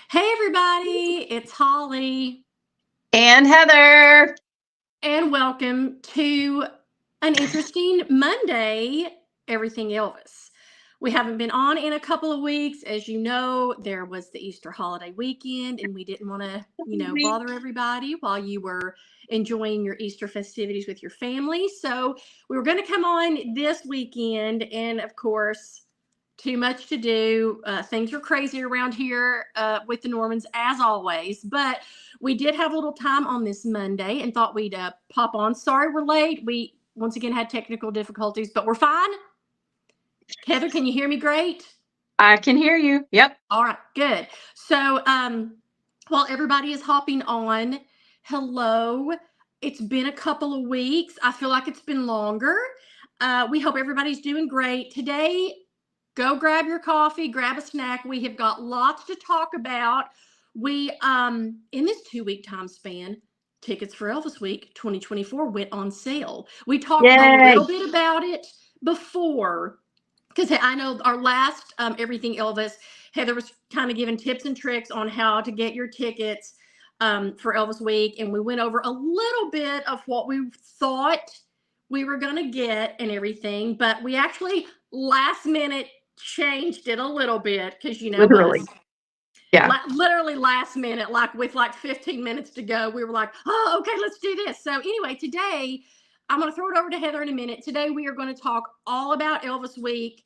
Hey, everybody, it's Holly, And Heather. and welcome to an interesting Monday, Everything Elvis. We haven't been on in a couple of weeks. As you know, there was the Easter holiday weekend, and we didn't want to, bother everybody while you were enjoying your Easter festivities with your family. So we were going to come on this weekend, and of course, too much to do. Things are crazy around here with the Normans, as always. But we did have a little time on this Monday and thought we'd pop on. Sorry we're late. We once again had technical difficulties, but we're fine. Heather, can you hear me great? I can hear you. Yep. All right, good. So, while everybody is hopping on, hello. It's been a couple of weeks. I feel like it's been longer. We hope everybody's doing great. Today, go grab your coffee, grab a snack. We have got lots to talk about. We in this 2 week time span, tickets for Elvis Week 2024 went on sale. We talked a Yay. little bit about it before because I know our last Everything Elvis, Heather was kind of giving tips and tricks on how to get your tickets for Elvis Week, and we went over a little bit of what we thought we were going to get and everything, but we actually last minute changed it a little bit because you know us. Literally. Yeah. Literally last minute, like with like 15 minutes to go, we were like, oh, okay, let's do this. So anyway, today I'm going to throw it over to Heather in a minute. Today we are going to talk all about Elvis Week,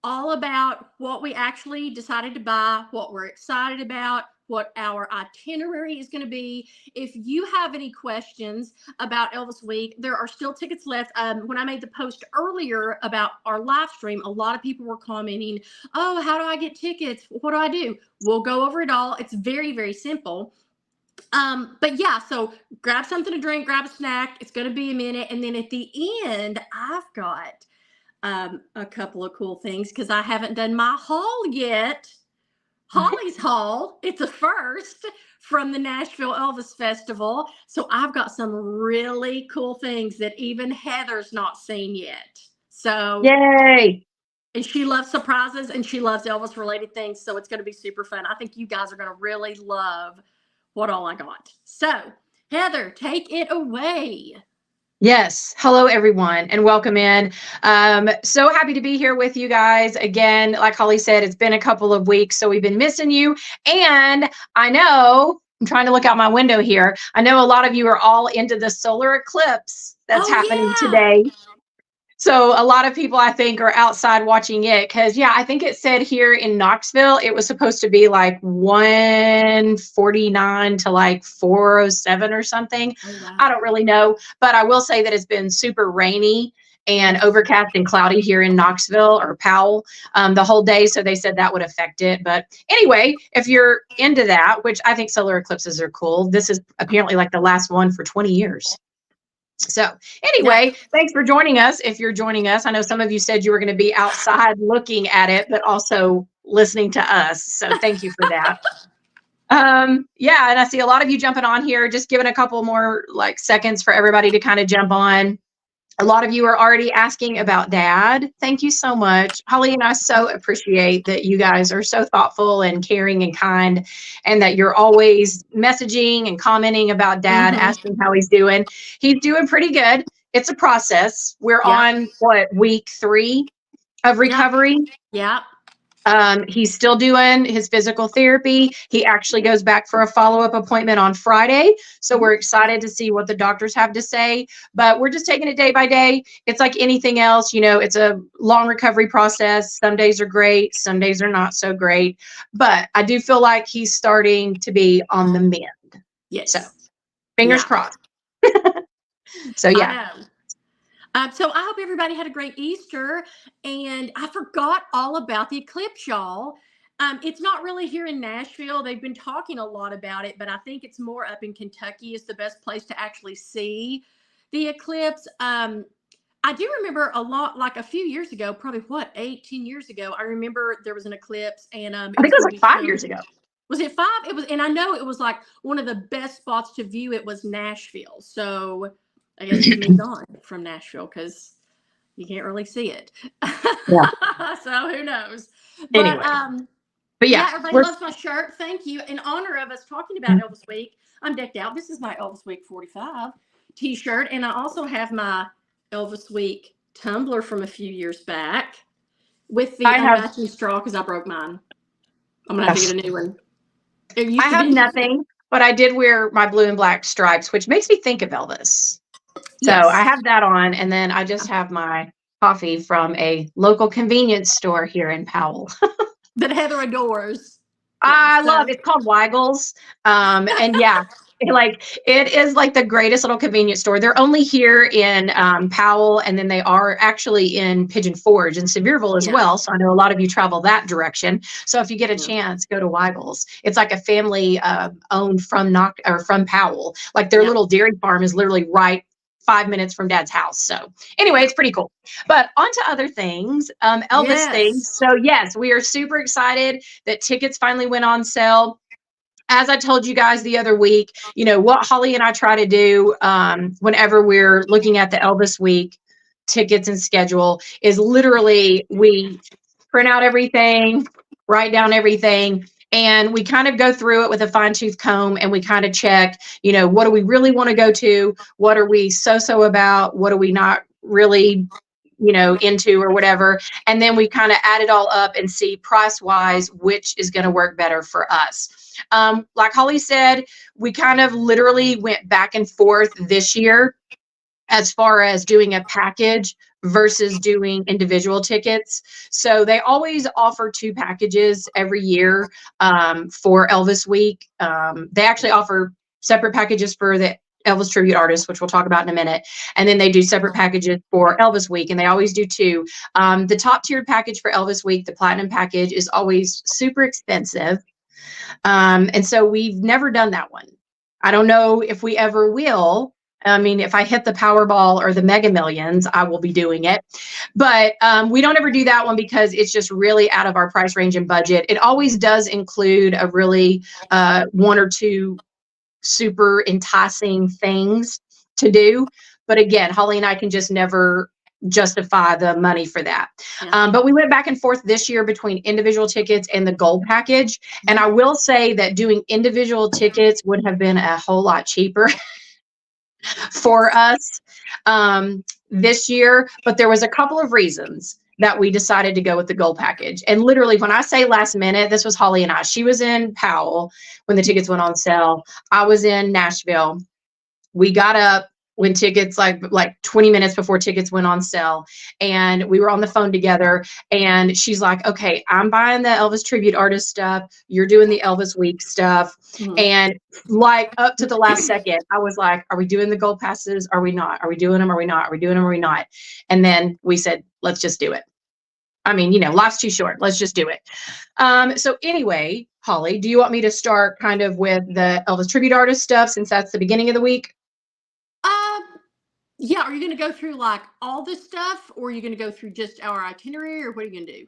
all about what we actually decided to buy, what we're excited about, what our itinerary is going to be. If you have any questions about Elvis Week, there are still tickets left. When I made the post earlier about our live stream, a lot of people were commenting, oh, how do I get tickets? What do I do? We'll go over it all. It's very, very simple. But yeah, so grab something to drink, grab a snack. It's going to be a minute. And then at the end, I've got a couple of cool things because I haven't done my haul yet. Holly's haul. It's a first from the Nashville Elvis Festival. So I've got some really cool things that even Heather's not seen yet. So, Yay. and she loves surprises and she loves Elvis related things. So it's going to be super fun. I think you guys are going to really love what all I got. So, Heather, take it away. Yes. Hello, everyone, and welcome in. So happy to be here with you guys again. Like Holly said, it's been a couple of weeks, so we've been missing you. And I know I'm trying to look out my window here. I know a lot of you are all into the solar eclipse that's happening Oh, today. So a lot of people, I think, are outside watching it because, yeah, I think it said here in Knoxville, it was supposed to be like 149 to like 407 or something. yeah. Oh, I wow. don't really know, but I will say that it's been super rainy and overcast and cloudy here in Knoxville or Powell the whole day. So they said that would affect it. But anyway, if you're into that, which I think solar eclipses are cool, this is apparently like the last one for 20 years. So Yeah. anyway, thanks for joining us. If you're joining us, I know some of you said you were going to be outside looking at it, but also listening to us. So thank you for that. Yeah, and I see a lot of you jumping on here, just giving a couple more like seconds for everybody to kind of jump on. A lot of you are already asking about Dad. Thank you so much. Holly and I so appreciate that you guys are so thoughtful and caring and kind, and that you're always messaging and commenting about Dad, Mm-hmm. asking how he's doing. He's doing pretty good. It's a process. We're Yep. on week 3 of Yep. recovery. Yep. He's still doing his physical therapy. He actually goes back for a follow-up appointment on Friday. So we're excited to see what the doctors have to say, but we're just taking it day by day. It's like anything else, it's a long recovery process. Some days are great, some days are not so great, but I do feel like he's starting to be on the mend. So Yes. fingers Yeah. crossed. So I yeah. know. So I hope everybody had a great Easter, and I forgot all about the eclipse, y'all. It's not really here in Nashville. They've been talking a lot about it, but I think it's more up in Kentucky is the best place to actually see the eclipse. I do remember a lot, like a few years ago, probably 18 years ago. I remember there was an eclipse, and I it think was it was going to like be 5 years shown. ago. Was it 5? It was, and I know it was like one of the best spots to view it was Nashville. So I guess it's moved on from Nashville because you can't really see it. Yeah. So who knows? But Anyway. But yeah, Yeah, everybody loves my shirt. Thank you. In honor of us talking about Elvis Week, I'm decked out. This is my Elvis Week 45 t-shirt. And I also have my Elvis Week tumbler from a few years back with the I have unmatching straw because I broke mine. I'm going to have to get a new one. It used I to have be. nothing, but I did wear my blue and black stripes, which makes me think of Elvis. So I Yes. have that on, and then I just have my coffee from a local convenience store here in Powell. That Heather adores. Yeah, I love so it's called Weigel's. And yeah, it is like the greatest little convenience store. They're only here in Powell, and then they are actually in Pigeon Forge and Sevierville as yeah, well. So I know a lot of you travel that direction. So if you get a yeah, chance, go to Weigel's. It's like a family owned from Powell. Like their yeah. little dairy farm is literally right 5 minutes from Dad's house. So anyway, it's pretty cool. But on to other things, Elvis things. Yes. So yes, we are super excited that tickets finally went on sale. As I told you guys the other week, what Holly and I try to do whenever we're looking at the Elvis Week tickets and schedule is literally we print out everything, write down everything, and we kind of go through it with a fine tooth comb and we kind of check, what do we really want to go to? What are we so about? What are we not really into or whatever. And then we kind of add it all up and see price wise, which is going to work better for us. Like Holly said, we kind of literally went back and forth this year as far as doing a package versus doing individual tickets. So they always offer 2 packages every year for Elvis Week. They actually offer separate packages for the Elvis tribute artists, which we'll talk about in a minute. And then they do separate packages for Elvis Week, and they always do 2. The top tiered package for Elvis Week, the platinum package, is always super expensive. And so we've never done that one. I don't know if we ever will. I mean, if I hit the Powerball or the Mega Millions, I will be doing it. But we don't ever do that one because it's just really out of our price range and budget. It always does include a really 1 or 2 super enticing things to do. But again, Holly and I can just never justify the money for that. Yeah. But we went back and forth this year between individual tickets and the gold package. And I will say that doing individual tickets would have been a whole lot cheaper for us this year. But there was a couple of reasons that we decided to go with the gold package. And literally, when I say last minute, this was Holly and I. She was in Powell when the tickets went on sale. I was in Nashville. We got up when tickets like 20 minutes before tickets went on sale, and we were on the phone together, and she's like, okay, I'm buying the Elvis tribute artist stuff, you're doing the Elvis Week stuff. And like up to the last second, I was like, are we doing the gold passes? Are we not? Are we doing them? Are we not? Are we doing them? Are we not? And then we said, let's just do it. I mean, life's too short. Let's just do it. So anyway, Holly, do you want me to start kind of with the Elvis tribute artist stuff since that's the beginning of the week? Yeah, are you going to go through like all this stuff, or are you going to go through just our itinerary, or what are you going to do?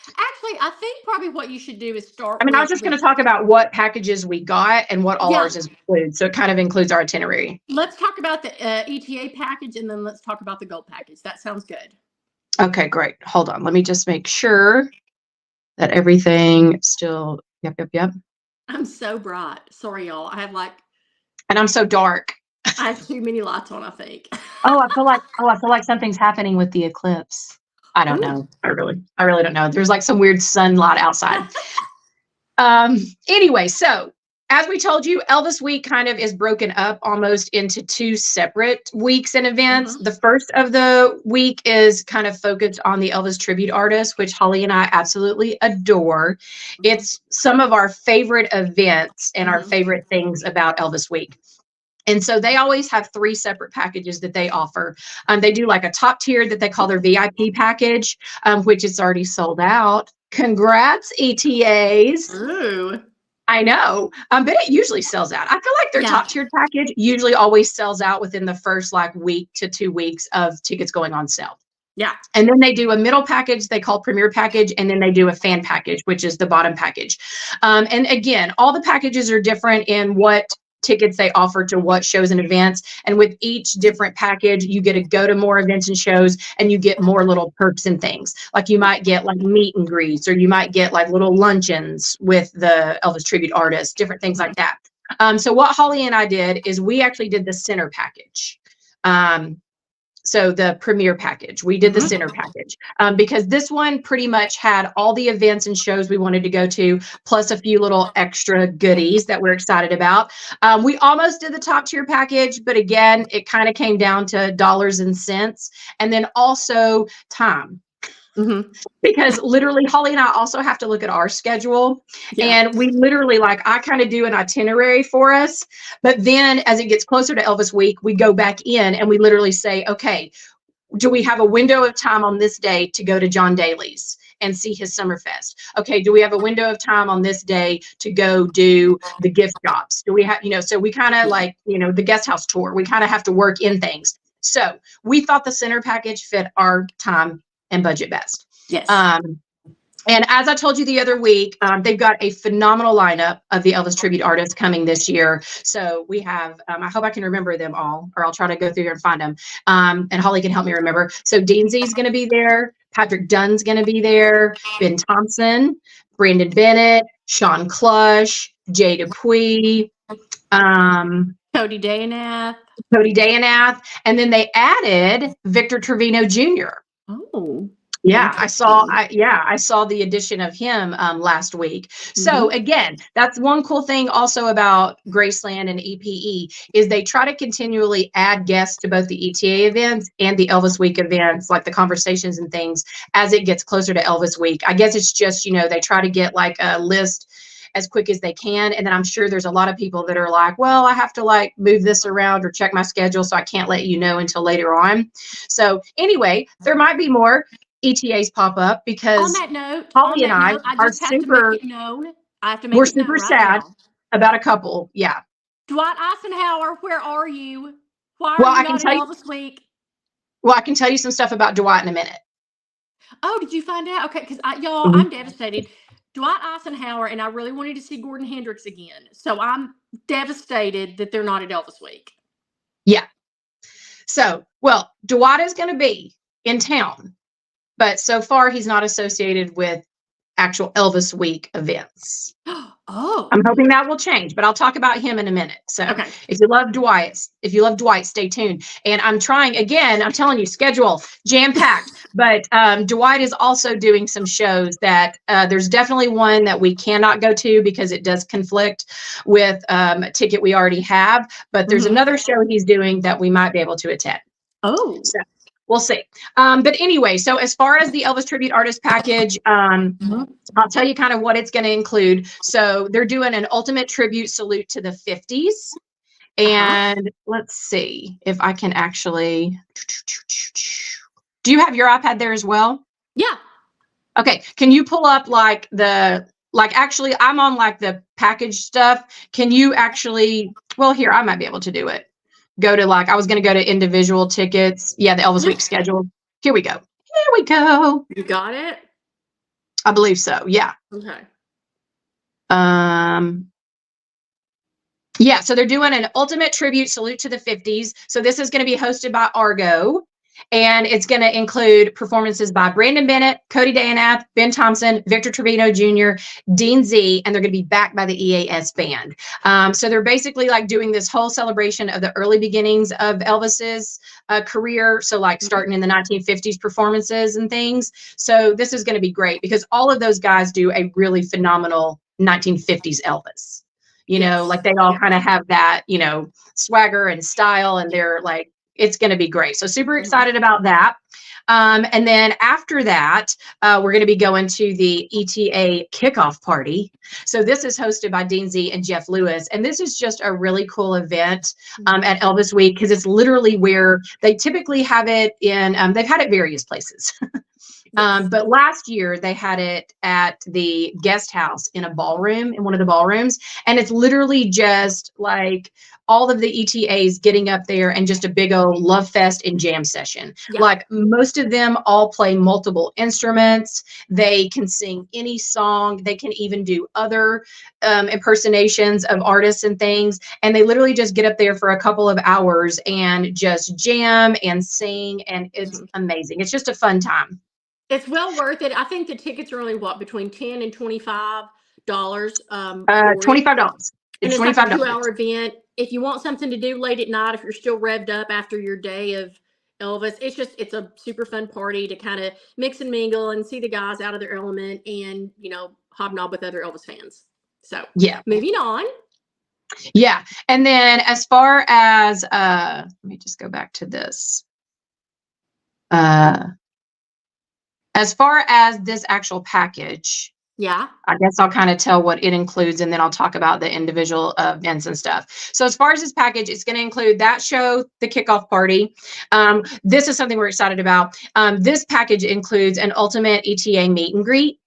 Actually, I think probably what you should do is start. I mean, I was just going to talk about what packages we got and what all ours is include. So it kind of includes our itinerary. Let's talk about the ETA package, and then let's talk about the gold package. That sounds good. Okay, great. Hold on. Let me just make sure that everything still. Yep. I'm so bright. Sorry, y'all. And I'm so dark. I have too many lights on, I think. I feel like something's happening with the eclipse. I don't know. I really don't know. There's like some weird sunlight outside. Anyway, so as we told you, Elvis Week kind of is broken up almost into 2 separate weeks and events. The first of the week is kind of focused on the Elvis tribute artists, which Holly and I absolutely adore. It's some of our favorite events and our favorite things about Elvis Week. And so they always have 3 separate packages that they offer. They do like a top tier that they call their VIP package, which is already sold out. Congrats, ETAs. Ooh. I know, but it usually sells out. I feel like their top tiered package usually always sells out within the first week to 2 weeks of tickets going on sale. Yeah. And then they do a middle package they call premier package, and then they do a fan package, which is the bottom package. And again, all the packages are different in what tickets they offer to what shows and events. And with each different package, you get to go to more events and shows, and you get more little perks and things. Like you might get like meet and greets, or you might get like little luncheons with the Elvis tribute artists, different things like that. So what Holly and I did is we actually did the center package. So the premiere package, we did the center package because this one pretty much had all the events and shows we wanted to go to, plus a few little extra goodies that we're excited about. We almost did the top tier package, but again, it kind of came down to dollars and cents, and then also time. Because literally Holly and I also have to look at our schedule, and we literally, like, I kind of do an itinerary for us, but then as it gets closer to Elvis week, we go back in and we literally say, okay, do we have a window of time on this day to go to John Daly's and see his Summerfest? Okay, do we have a window of time on this day to go do the gift shops? Do we have, so we kind of like, the guest house tour, we kind of have to work in things. So we thought the center package fit our time and budget best. Yes. And as I told you the other week, they've got a phenomenal lineup of the Elvis tribute artists coming this year. So we have, I hope I can remember them all, or I'll try to go through here and find them. And Holly can help me remember. So Dean Z is going to be there. Patrick Dunn's going to be there. Ben Thompson, Brandon Bennett, Sean Clush, Jay Dupuis, Cody Dayanath. And then they added Victor Trevino Jr. Oh. Yeah, I saw the addition of him last week. So again, that's one cool thing also about Graceland and EPE is they try to continually add guests to both the ETA events and the Elvis Week events, like the conversations and things, as it gets closer to Elvis Week. I guess it's just, they try to get like a list as quick as they can. And then I'm sure there's a lot of people that are like, well, I have to like move this around or check my schedule, so I can't let you know until later on. So anyway, there might be more ETAs pop up because on that note, Holly and I are super, we're super sad about a couple. Yeah. Dwight Eisenhower, where are you? Why Well, are I you can not tell in you, Elvis Week? well, I can tell you some stuff about Dwight in a minute. Oh, did you find out? Okay, because y'all, I'm devastated. Dwight Eisenhower and I really wanted to see Gordon Hendricks again. So I'm devastated that they're not at Elvis Week. Yeah. So, well, Dwight is going to be in town, but so far he's not associated with actual Elvis Week events. Oh. I'm hoping that will change, but I'll talk about him in a minute. So if you love Dwight, stay tuned. And I'm trying, again, I'm telling you, schedule jam-packed, but Dwight is also doing some shows that there's definitely one that we cannot go to because it does conflict with a ticket we already have, but there's another show he's doing that we might be able to attend. Oh. So we'll see. But anyway, so as far as the Elvis Tribute Artist package, I'll tell you kind of what it's going to include. So they're doing an ultimate tribute salute to the 50s. And let's see if I can actually, do you have your iPad there as well? Yeah. Okay. Can you pull up like actually I'm on like the package stuff. Can you actually, well, here, I might be able to do it. Go to I was going to go to individual tickets. Yeah, the Elvis Week schedule. Here we go. You got it? I believe so. Yeah. Okay. Yeah, so they're doing an ultimate tribute salute to the 50s. So this is going to be hosted by Argo. And it's going to include performances by Brandon Bennett, Cody Dayanath, Ben Thompson, Victor Trevino Jr., Dean Z, and they're going to be backed by the EAS band. So they're basically like doing this whole celebration of the early beginnings of Elvis's career. So like starting in the 1950s performances and things. So this is going to be great because all of those guys do a really phenomenal 1950s Elvis. Like they all kind of have that, swagger and style, and they're like, it's going to be great. So super excited about that. And then after that, we're going to be going to the ETA kickoff party. So this is hosted by Dean Z and Jeff Lewis. And this is just a really cool event at Elvis Week because it's literally where they typically have it in, they've had it various places. But last year they had it at the guest house in a ballroom, in one of the ballrooms. And it's literally just like all of the ETAs getting up there and just a big old love fest and jam session. Yeah. Like most most of them all play multiple instruments. They can sing any song. They can even do other impersonations of artists and things. And they literally just get up there for a couple of hours and just jam and sing. And it's amazing. It's just a fun time. It's well worth it. I think the tickets are only what, between $10 and $25. $25. And It's it's like a $25. 2-hour event. If you want something to do late at night, if you're still revved up after your day of Elvis, it's a super fun party to kind of mix and mingle and see the guys out of their element and, hobnob with other Elvis fans. So yeah, moving on. Yeah. And then as far as, let me just go back to this. As far as this actual package, yeah, I guess I'll kind of tell what it includes, and then I'll talk about the individual events and stuff. So as far as this package, it's going to include that show, the kickoff party. This is something we're excited about. This package includes an ultimate ETA meet and greet.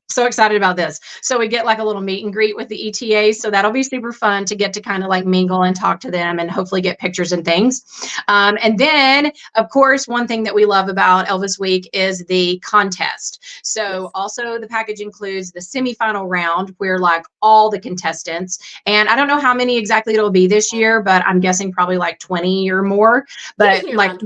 So excited about this. So we get like a little meet and greet with the ETAs. So that'll be super fun to get to kind of like mingle and talk to them and hopefully get pictures and things. And then, of course, one thing that we love about Elvis Week is the contest. So also the package includes the semifinal round where like all the contestants, and I don't know how many exactly it'll be this year, but I'm guessing probably like 20 or more. But like,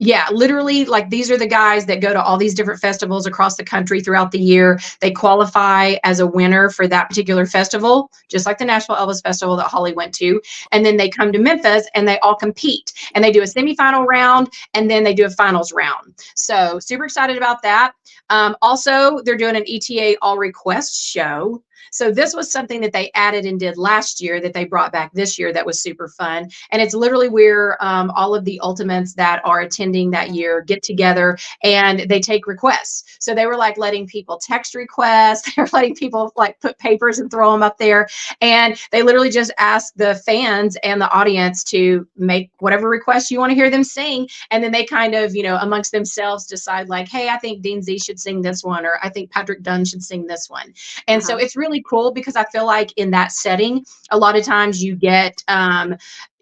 yeah, literally, like these are the guys that go to all these different festivals across the country throughout the year. They qualify as a winner for that particular festival, just like the Nashville Elvis Festival that Holly went to. And then they come to Memphis and they all compete. And they do a semifinal round and then they do a finals round. So super excited about that. Also, they're doing an ETA All Request show. So this was something that they added and did last year that they brought back this year that was super fun. And it's literally where all of the ultimates that are attending that year get together and they take requests. So they were like letting people text requests. They were letting people like put papers and throw them up there. And they literally just ask the fans and the audience to make whatever request you want to hear them sing. And then they kind of, amongst themselves decide like, hey, I think Dean Z should sing this one, or I think Patrick Dunn should sing this one. And so it's really cool because I feel like in that setting, a lot of times you get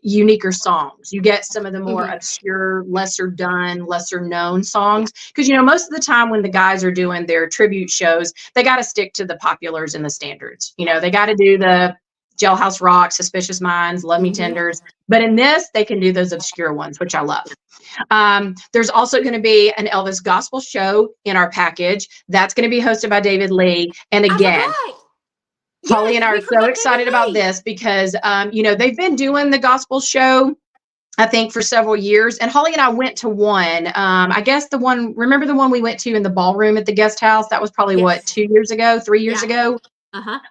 uniquer songs. You get some of the more obscure, lesser done, lesser known songs. Because, most of the time when the guys are doing their tribute shows, they got to stick to the populars and the standards. They got to do the Jailhouse Rock, Suspicious Minds, Love Me Tenders. But in this, they can do those obscure ones, which I love. There's also going to be an Elvis gospel show in our package. That's going to be hosted by David Lee. And again, Holly and I are so excited about this because, they've been doing the gospel show, I think, for several years. And Holly and I went to one. I guess remember the one we went to in the ballroom at the guest house? That was probably 2 years ago, 3 years ago.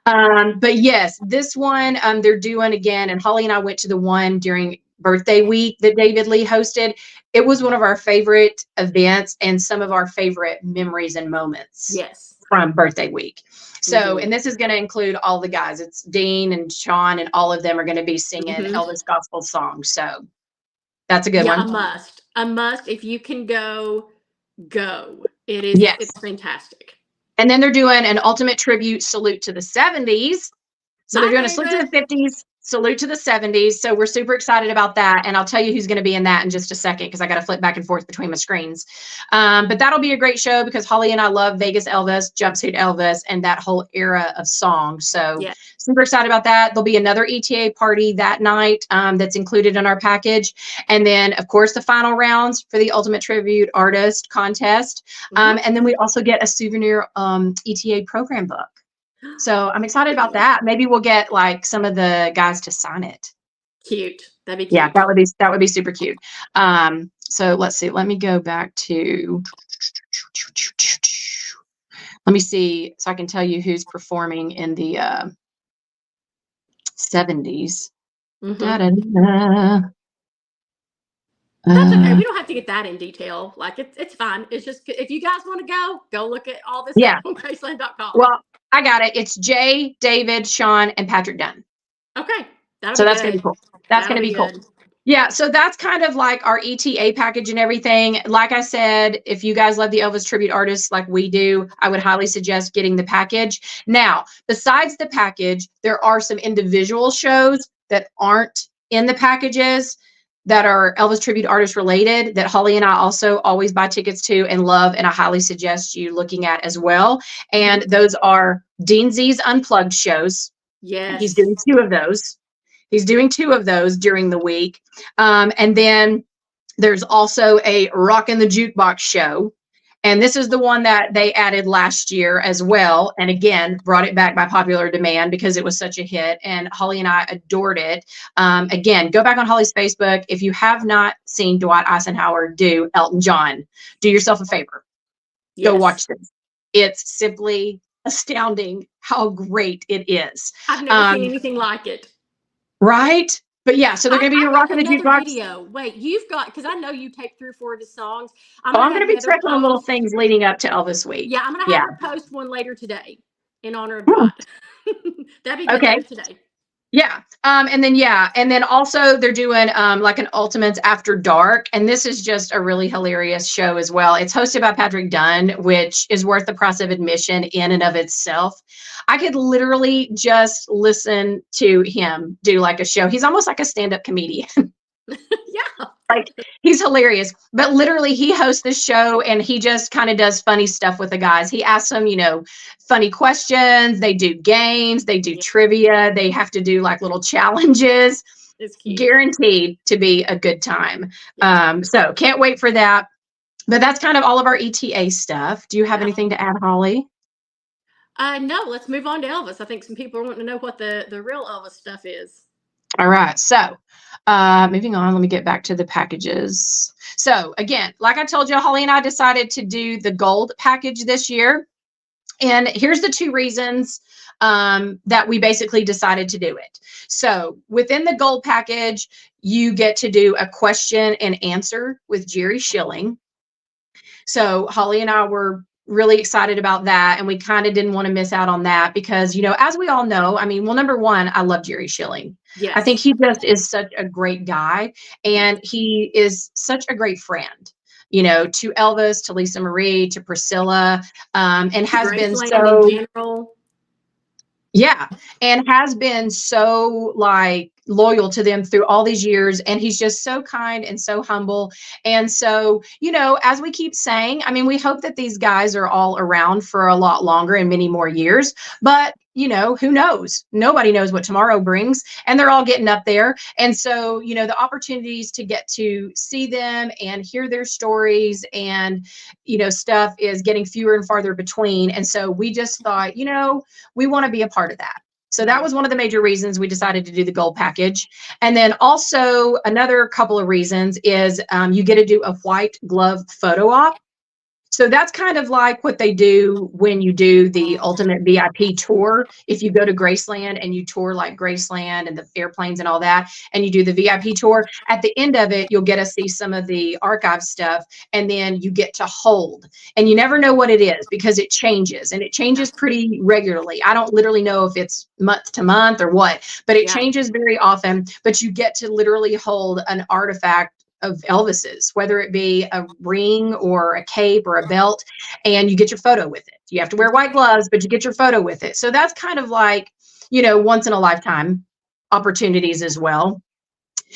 But yes, this one they're doing again. And Holly and I went to the one during birthday week that David Lee hosted. It was one of our favorite events and some of our favorite memories and moments from birthday week. So, and this is going to include all the guys. It's Dean and Sean and all of them are going to be singing Elvis gospel songs. So that's a good one. A must. If you can go. It is. It's fantastic. And then they're doing an ultimate tribute salute to the 70s. So they're doing a salute to the 50s, salute to the 70s. So we're super excited about that. And I'll tell you who's going to be in that in just a second because I got to flip back and forth between my screens. But that'll be a great show because Holly and I love Vegas Elvis, Jumpsuit Elvis, and that whole era of songs. So super excited about that. There'll be another ETA party that night that's included in our package. And then, of course, the final rounds for the Ultimate Tribute Artist Contest. And then we also get a souvenir ETA program book. So I'm excited about that. Maybe we'll get like some of the guys to sign it. Cute. That'd be cute. Yeah, that would be super cute. So let's see. Let me go back to. Let me see so I can tell you who's performing in the 70s. That's okay. We don't have to get that in detail. Like it's fine. It's just if you guys want to go look at all this on Graceland.com. Well, I got it. It's Jay, David, Sean, and Patrick Dunn. Okay. So that's going to be cool. That's going to be cool. Yeah. So that's kind of like our ETA package and everything. Like I said, if you guys love the Elvis tribute artists like we do, I would highly suggest getting the package. Now, besides the package, there are some individual shows that aren't in the packages that are Elvis tribute artist related that Holly and I also always buy tickets to and love, and I highly suggest you looking at as well. And those are Dean Z's Unplugged shows. Yes. He's doing 2 of those. He's doing 2 of those during the week. And then there's also a Rockin' the Jukebox show. And this is the one that they added last year as well. And again, brought it back by popular demand because it was such a hit. And Holly and I adored it. Again, go back on Holly's Facebook. If you have not seen Dwight Eisenhower do Elton John, do yourself a favor. Yes. Go watch this. It's simply astounding how great it is. I've never seen anything like it. Right? But yeah, so they're going to be rocking the jukebox. Video. Wait, you've got, because I know you take 3 or 4 of his songs. I'm going to be checking on little things leading up to Elvis Week. Yeah, I'm going to have her post one later today in honor of God. That'd be good later today. Yeah. And then also they're doing like an Ultimates After Dark. And this is just a really hilarious show as well. It's hosted by Patrick Dunn, which is worth the price of admission in and of itself. I could literally just listen to him do like a show. He's almost like a stand-up comedian. Yeah. Like, he's hilarious, but literally he hosts this show and he just kind of does funny stuff with the guys. He asks them, funny questions. They do games, they do trivia. They have to do like little challenges. It's cute. Guaranteed to be a good time. Yeah. So can't wait for that. But that's kind of all of our ETA stuff. Do you have anything to add, Holly? No, let's move on to Elvis. I think some people are wanting to know what the real Elvis stuff is. All right. So moving on, let me get back to the packages. So again, like I told you, Holly and I decided to do the gold package this year. And here's the 2 reasons that we basically decided to do it. So within the gold package, you get to do a question and answer with Jerry Schilling. So Holly and I were really excited about that. And we kind of didn't want to miss out on that because, as we all know, number one, I love Jerry Schilling. Yes. I think he just is such a great guy and he is such a great friend, to Elvis, to Lisa Marie, to Priscilla, and has been so, in general. Yeah. And has been so loyal to them through all these years. And he's just so kind and so humble. And so, as we keep saying, we hope that these guys are all around for a lot longer and many more years, but who knows? Nobody knows what tomorrow brings, and they're all getting up there. And so, the opportunities to get to see them and hear their stories and, stuff is getting fewer and farther between. And so we just thought, we want to be a part of that. So that was one of the major reasons we decided to do the gold package. And then also another couple of reasons is you get to do a white glove photo op. So that's kind of like what they do when you do the Ultimate VIP tour. If you go to Graceland and you tour like Graceland and the airplanes and all that, and you do the VIP tour, at the end of it, you'll get to see some of the archive stuff, and then you get to hold. And you never know what it is because it changes, and it changes pretty regularly. I don't literally know if it's month to month or what, but it changes very often. But you get to literally hold an artifact of Elvis's, whether it be a ring or a cape or a belt, and you get your photo with it. You have to wear white gloves, but you get your photo with it. So that's kind of like, once in a lifetime opportunities as well.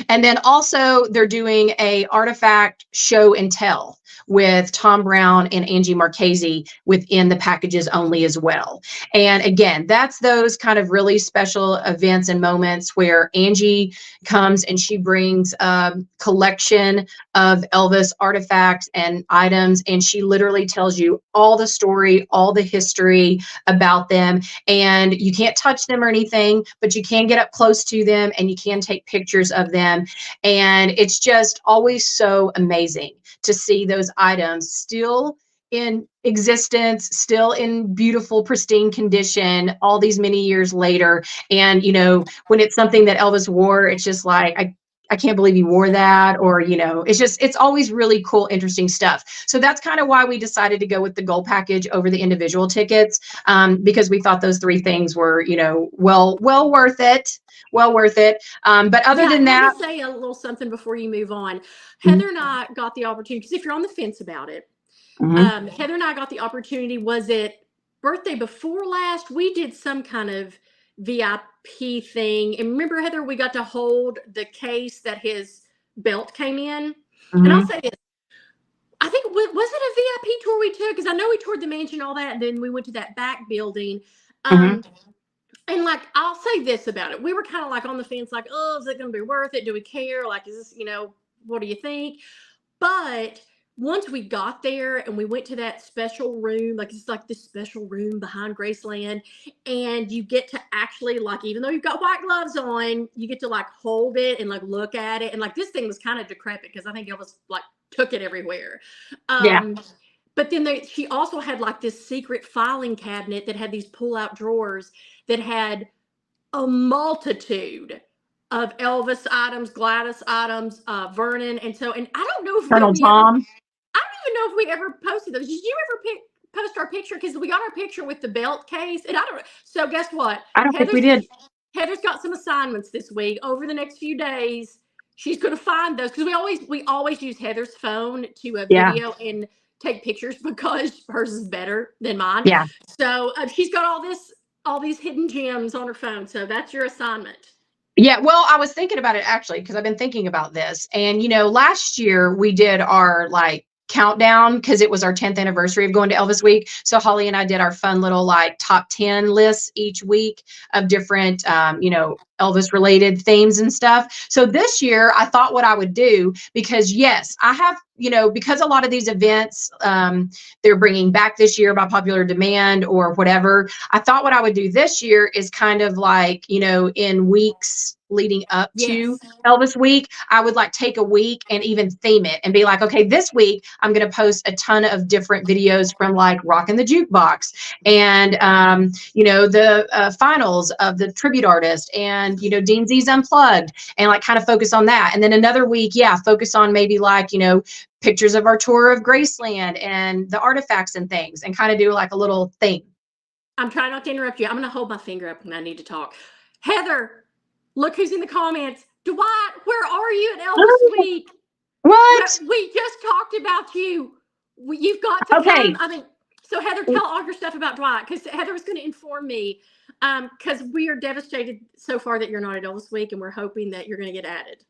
And then also they're doing a artifact show and tell with Tom Brown and Angie Marchese within the packages only as well. And again, that's those kind of really special events and moments where Angie comes and she brings a collection of Elvis artifacts and items, and she literally tells you all the story, all the history about them. And you can't touch them or anything, but you can get up close to them and you can take pictures of them. And it's just always so amazing to see those items still in existence, still in beautiful, pristine condition, all these many years later. And, when it's something that Elvis wore, it's just like, I can't believe he wore that, or, it's always really cool, interesting stuff. So that's kind of why we decided to go with the gold package over the individual tickets, because we thought those 3 things were, well worth it. Well worth it. But other than that, let me say a little something before you move on. Heather and I got the opportunity, because if you're on the fence about it, Heather and I got the opportunity, was it birthday before last? We did some kind of VIP thing. And remember, Heather, we got to hold the case that his belt came in. And I'll Mhm. say this. I think, was it a VIP tour we took? Because I know we toured the mansion, all that, and then we went to that back building. Mhm. And like, I'll say this about it. We were kind of like on the fence, like, oh, is it going to be worth it? Do we care? Like, is this, what do you think? But once we got there and we went to that special room, like it's like this special room behind Graceland, and you get to actually, like, even though you've got white gloves on, you get to like hold it and like look at it. And like this thing was kind of decrepit because I think Elvis like took it everywhere. Yeah. But then she also had like this secret filing cabinet that had these pull-out drawers that had a multitude of Elvis items, Gladys items, Vernon, and I don't know if Colonel we ever, Tom. I don't even know if we ever posted those. Did you ever post our picture? Because we got our picture with the belt case, and I don't. So guess what? I don't think we did. Heather's got some assignments this week. Over the next few days, she's going to find those because we always use Heather's phone to Yeah. video and take pictures because hers is better than mine. Yeah. So she's got all these hidden gems on her phone. So that's your assignment. Yeah, well, I was thinking about it actually because I've been thinking about this. And last year we did our like countdown because it was our 10th anniversary of going to Elvis Week. So Holly and I did our fun little like top 10 lists each week of different Elvis related themes and stuff. So this year I thought what I would do, because yes, I have, because a lot of these events they're bringing back this year by popular demand or whatever. I thought what I would do this year is kind of like, in weeks leading up to Elvis Week, I would like take a week and even theme it and be like, okay, this week I'm going to post a ton of different videos from like Rockin' the Jukebox and, the finals of the tribute artist and, Dean Z's Unplugged, and like kind of focus on that. And then another week, focus on maybe like, pictures of our tour of Graceland and the artifacts and things, and kind of do like a little thing. I'm trying not to interrupt you. I'm going to hold my finger up when I need to talk. Heather, look who's in the comments. Dwight, where are you at Elvis Week? What? We just talked about you. You've got to come. So Heather, tell all your stuff about Dwight, because Heather was going to inform me, because we are devastated so far that you're not at Elvis Week, and we're hoping that you're going to get added.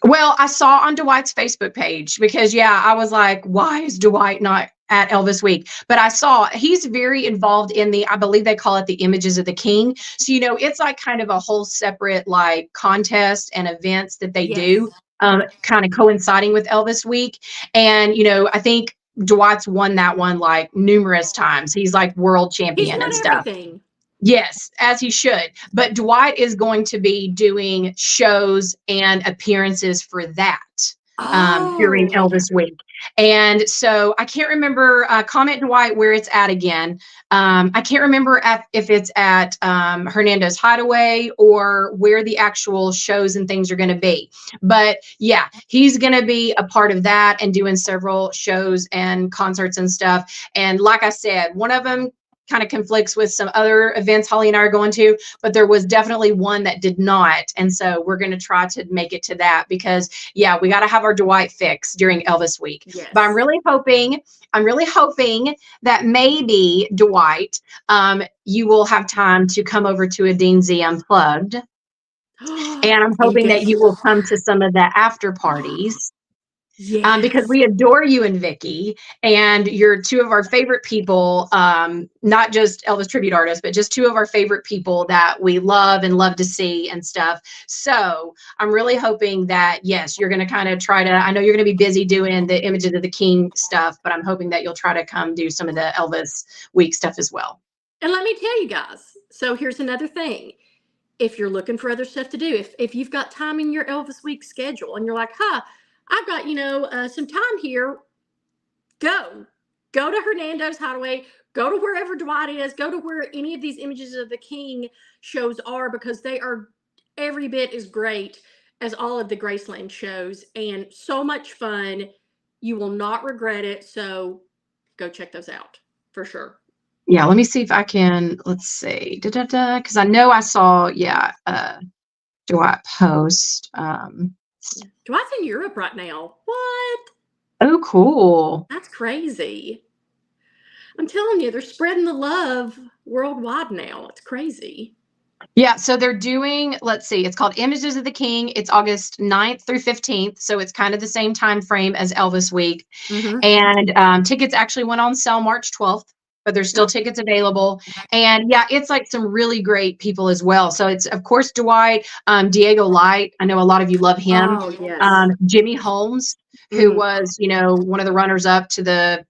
Well, I saw on Dwight's Facebook page because, I was like, why is Dwight not at Elvis Week? But I saw he's very involved in I believe they call it the Images of the King. So, it's like kind of a whole separate like contest and events that they do, kind of coinciding with Elvis Week. And, I think Dwight's won that one like numerous times. He's like world champion and stuff. Everything. Yes, as he should. But Dwight is going to be doing shows and appearances for that during Elvis Week. And so I can't remember, comment Dwight where it's at again. I can't remember if it's at Hernando's Hideaway or where the actual shows and things are going to be. But yeah, he's going to be a part of that and doing several shows and concerts and stuff. And like I said, one of them kind of conflicts with some other events Holly and I are going to, but there was definitely one that did not. And so we're going to try to make it to that because we got to have our Dwight fix during Elvis Week. Yes. But I'm really hoping that maybe Dwight, you will have time to come over to a Dean Z Unplugged. And I'm hoping that you will come to some of the after parties. Yes. Because we adore you and Vicky, and you're two of our favorite people, not just Elvis tribute artists, but just two of our favorite people that we love and love to see and stuff. So I'm really hoping that, yes, you're going to kind of try to, I know you're going to be busy doing the Images of the King stuff, but I'm hoping that you'll try to come do some of the Elvis Week stuff as well. And let me tell you guys, so here's another thing. If you're looking for other stuff to do, if you've got time in your Elvis Week schedule and you're like, I've got, some time here, go to Hernando's Hideaway, go to wherever Dwight is, go to where any of these Images of the King shows are, because they are every bit as great as all of the Graceland shows and so much fun. You will not regret it. So go check those out for sure. Yeah, let me see if I can, let's see, because I know I saw, Dwight post. Dwight's in Europe right now. What? Oh, cool. That's crazy. I'm telling you, they're spreading the love worldwide now. It's crazy. Yeah, so they're doing, let's see, it's called Images of the King. It's August 9th through 15th, so it's kind of the same time frame as Elvis Week. Mm-hmm. And tickets actually went on sale March 12th, but there's still tickets available. And yeah, it's like some really great people as well. So it's, of course, Dwight, Diego Light. I know a lot of you love him. Oh, yes. Jimmy Holmes, who Mm-hmm. was, one of the runners up to the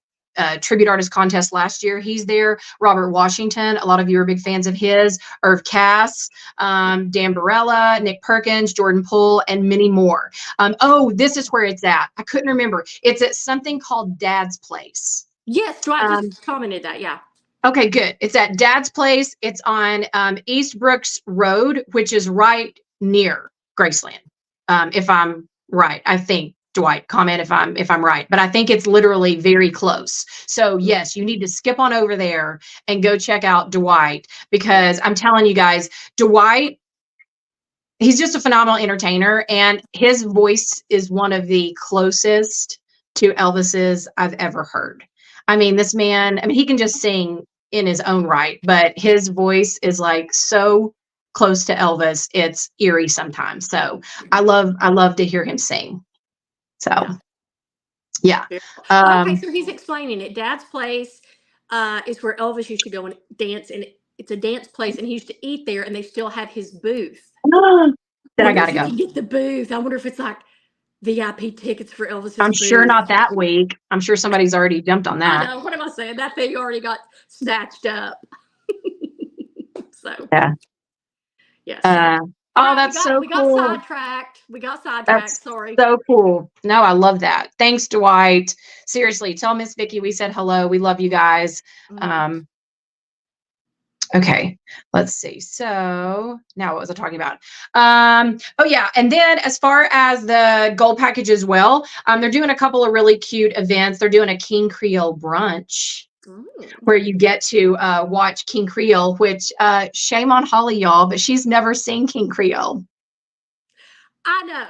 tribute artist contest last year. He's there. Robert Washington. A lot of you are big fans of his. Irv Cass, Dan Barella, Nick Perkins, Jordan Poole, and many more. Oh, this is where it's at. I couldn't remember. It's at something called Dad's Place. Yes, Dwight just commented that. Yeah. Okay, good. It's at Dad's Place. It's on East Brooks Road, which is right near Graceland. If I'm right, I think. Dwight, comment if I'm right, but I think it's literally very close. So yes, you need to skip on over there and go check out Dwight, because I'm telling you guys, Dwight, he's just a phenomenal entertainer, and his voice is one of the closest to Elvis's I've ever heard. I mean, this man, I mean, he can just sing in his own right, but his voice is like so close to Elvis, it's eerie sometimes. So I love to hear him sing. So yeah. Okay, so he's explaining it. Dad's Place is where Elvis used to go and dance, and it's a dance place, and he used to eat there, and they still have his booth. Then I gotta go. Get the booth. I wonder if it's like VIP tickets for Elvis's I'm booth. sure not that week. I'm sure somebody's already jumped on that. I know. What am I saying? That thing already got snatched up. So yeah. Yes. That's so cool. We got sidetracked. That's sorry. So cool. No, I love that. Thanks, Dwight. Seriously, tell Miss Vicky we said hello. We love you guys. Mm-hmm. Okay, let's see. So now what was I talking about? Oh yeah, and then as far as the gold package as well, they're doing a couple of really cute events. They're doing a King Creole brunch. Where you get to watch King Creole, which shame on Holly, y'all, but she's never seen King Creole. I know.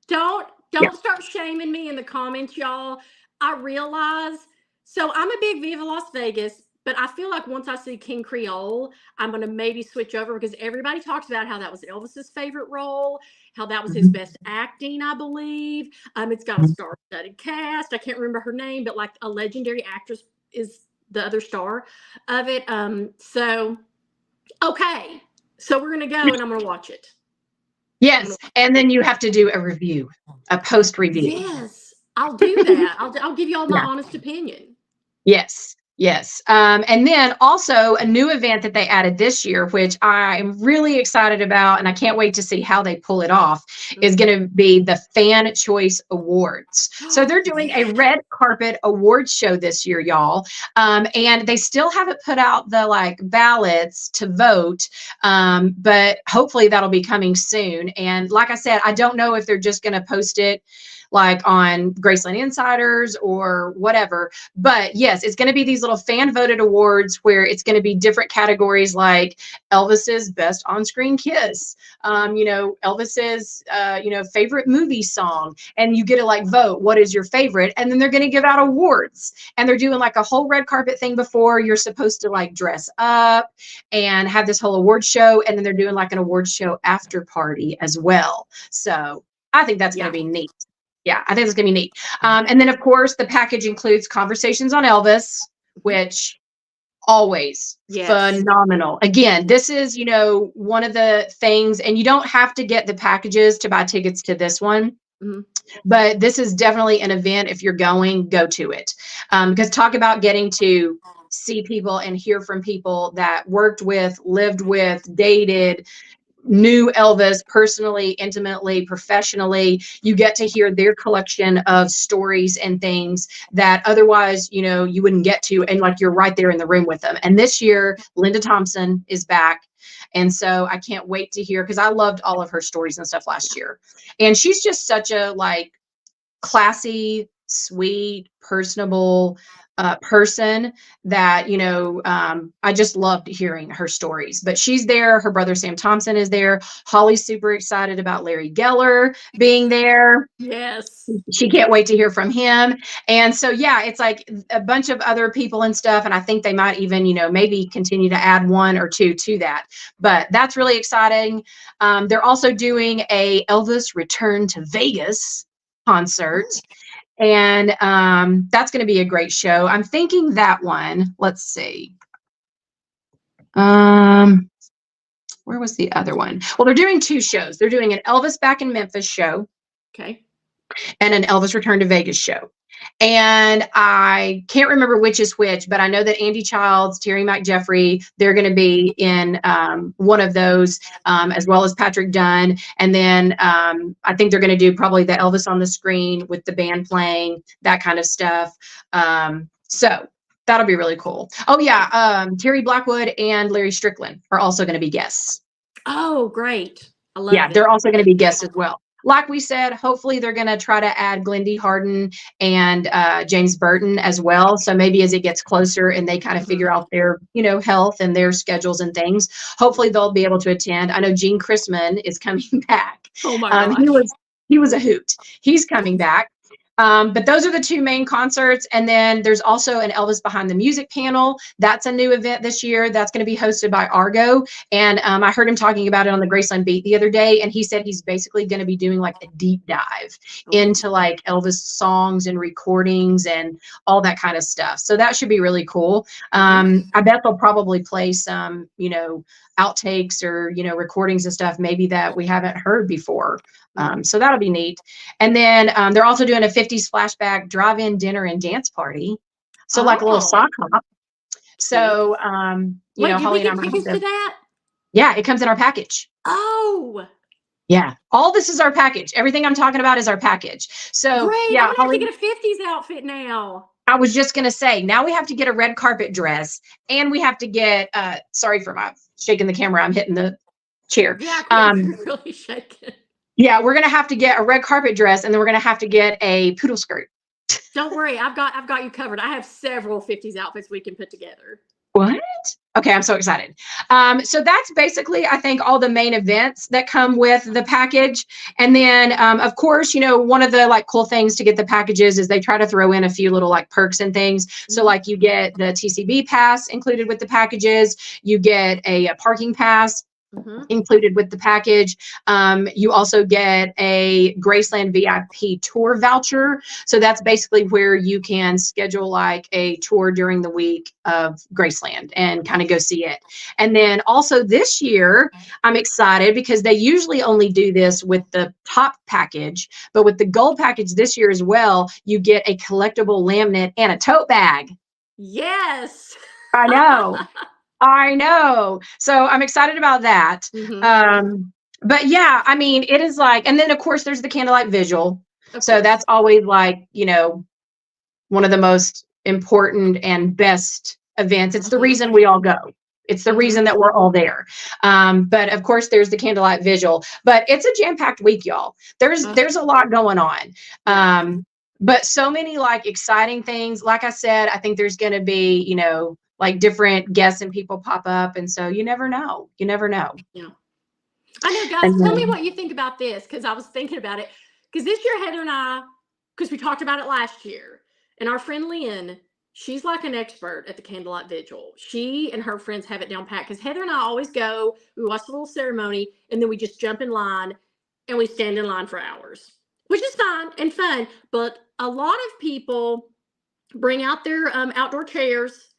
Don't start shaming me in the comments, y'all. I realize. So I'm a big Viva Las Vegas, but I feel like once I see King Creole, I'm going to maybe switch over, because everybody talks about how that was Elvis's favorite role, how that was his best acting, I believe. It's got a star-studded cast. I can't remember her name, but like a legendary actress is the other star of it. So okay, so we're gonna go and I'm gonna watch it. Yes, and then you have to do a review, a post review. Yes, I'll do that. I'll give you all my honest opinion. Yes. And then also a new event that they added this year, which I'm really excited about, and I can't wait to see how they pull it off, is going to be the Fan Choice Awards. So they're doing a red carpet award show this year, y'all. And they still haven't put out the ballots to vote, but hopefully that'll be coming soon. And like I said, I don't know if they're just going to post it on Graceland Insiders or whatever. But yes, it's going to be these little fan voted awards where it's going to be different categories, like Elvis's best on-screen kiss, Elvis's, favorite movie song. And you get to vote, what is your favorite? And then they're going to give out awards, and they're doing a whole red carpet thing before. You're supposed to dress up and have this whole award show. And then they're doing an award show after party as well. So I think that's going to be neat. Yeah, I think it's going to be neat. And then, of course, the package includes Conversations on Elvis, which always phenomenal. Again, this is, one of the things, and you don't have to get the packages to buy tickets to this one. But this is definitely an event. If you're going, go to it. Because talk about getting to see people and hear from people that worked with, lived with, dated, knew Elvis personally, intimately, professionally. You get to hear their collection of stories and things that otherwise, you wouldn't get to. And you're right there in the room with them. And this year, Linda Thompson is back. And so I can't wait to hear, because I loved all of her stories and stuff last year. And she's just such a classy, sweet, personable person that, I just loved hearing her stories. But she's there. Her brother Sam Thompson is there. Holly's super excited about Larry Geller being there. Yes. She can't wait to hear from him. And so, yeah, it's like a bunch of other people and stuff. And I think they might even, maybe continue to add one or two to that. But that's really exciting. They're also doing a Elvis Return to Vegas concert. And that's going to be a great show. I'm thinking that one. Let's see. Where was the other one? Well, they're doing two shows. They're doing an Elvis Back in Memphis show. Okay. And an Elvis Return to Vegas show. And I can't remember which is which, but I know that Andy Childs, Terry McJeffrey, they're going to be in one of those, as well as Patrick Dunn. And then I think they're going to do probably the Elvis on the Screen with the band playing, that kind of stuff. So that'll be really cool. Oh, yeah. Terry Blackwood and Larry Strickland are also going to be guests. Oh, great. I love it. They're also going to be guests as well. Like we said, hopefully they're going to try to add Glendy Harden and James Burton as well. So maybe as it gets closer and they kind of figure out their, health and their schedules and things, hopefully they'll be able to attend. I know Gene Chrisman is coming back. Oh my gosh. He was a hoot. He's coming back. But those are the two main concerts. And then there's also an Elvis Behind the Music panel. That's a new event this year. That's going to be hosted by Argo. And I heard him talking about it on the Graceland Beat the other day. And he said he's basically going to be doing like a deep dive into like Elvis songs and recordings and all that kind of stuff. So that should be really cool. I bet they'll probably play some, outtakes or, recordings and stuff maybe that we haven't heard before. So that'll be neat. And then they're also doing a 50s flashback drive-in dinner and dance party. So like a little sock hop. So, Wait, Holly and I get tickets to that? Yeah, it comes in our package. Oh. Yeah. All this is our package. Everything I'm talking about is our package. So great. Yeah, I'm going to get a 50s outfit now. I was just going to say, now we have to get a red carpet dress and we have to get, sorry for my shaking the camera. I'm hitting the chair. Yeah, really shaking. Yeah, we're going to have to get a red carpet dress and then we're going to have to get a poodle skirt. Don't worry. I've got you covered. I have several 50s outfits we can put together. What? Okay, I'm so excited. So that's basically, I think, all the main events that come with the package. And then, of course, one of the like cool things to get the packages is they try to throw in a few little like perks and things. So like you get the TCB pass included with the packages. You get a parking pass included with the package. You also get a Graceland VIP tour voucher. So that's basically where you can schedule like a tour during the week of Graceland and kind of go see it. And then also this year, I'm excited because they usually only do this with the top package, but with the gold package this year as well, you get a collectible laminate and a tote bag. Yes. I know. I know. So I'm excited about that. But yeah, I mean, it is like, and then of course there's the candlelight vigil. So that's always like, one of the most important and best events. It's the reason we all go. It's the reason that we're all there. But of course there's the candlelight vigil, but it's a jam-packed week, y'all. There's a lot going on. But so many like exciting things. Like I said, I think there's going to be, like different guests and people pop up. And so you never know. Yeah. I know, guys, tell me what you think about this. Cause I was thinking about it. Cause this year, Heather and I, cause we talked about it last year, and our friend Lynn, she's like an expert at the candlelight vigil. She and her friends have it down pat. Cause Heather and I always go, we watch the little ceremony, and then we just jump in line and we stand in line for hours, which is fine and fun. But a lot of people bring out their outdoor chairs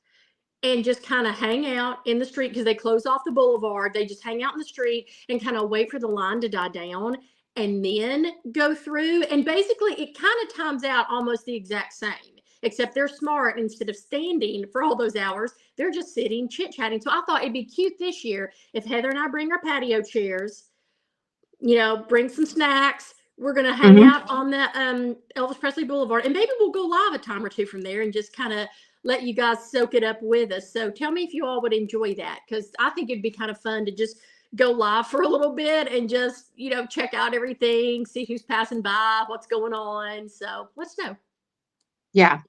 and just kind of hang out in the street because they close off the boulevard. They just hang out in the street and kind of wait for the line to die down and then go through. And basically it kind of times out almost the exact same, except they're smart. Instead of standing for all those hours, they're just sitting, chit-chatting. So I thought it'd be cute this year if Heather and I bring our patio chairs, bring some snacks. We're going to hang out on the Elvis Presley Boulevard, and maybe we'll go live a time or two from there and just kind of let you guys soak it up with us. So tell me if you all would enjoy that, because I think it'd be kind of fun to just go live for a little bit and just, check out everything, see who's passing by, what's going on. So let's know. Yeah.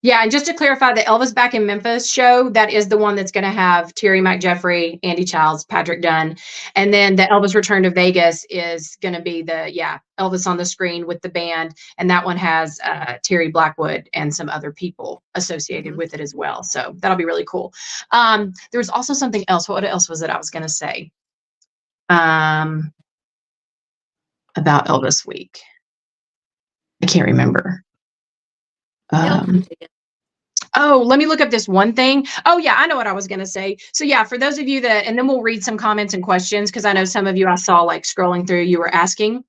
Yeah, and just to clarify, the Elvis Back in Memphis show, that is the one that's going to have Terry McJeffrey, Andy Childs, Patrick Dunn. And then the Elvis Return to Vegas is going to be Elvis on the screen with the band. And that one has Terry Blackwood and some other people associated with it as well. So that'll be really cool. There's also something else. What else was it I was going to say about Elvis Week? I can't remember. Oh, let me look up this one thing. Oh, yeah, I know what I was going to say. So, yeah, for those of you and then we'll read some comments and questions, because I know some of you I saw like scrolling through, you were asking.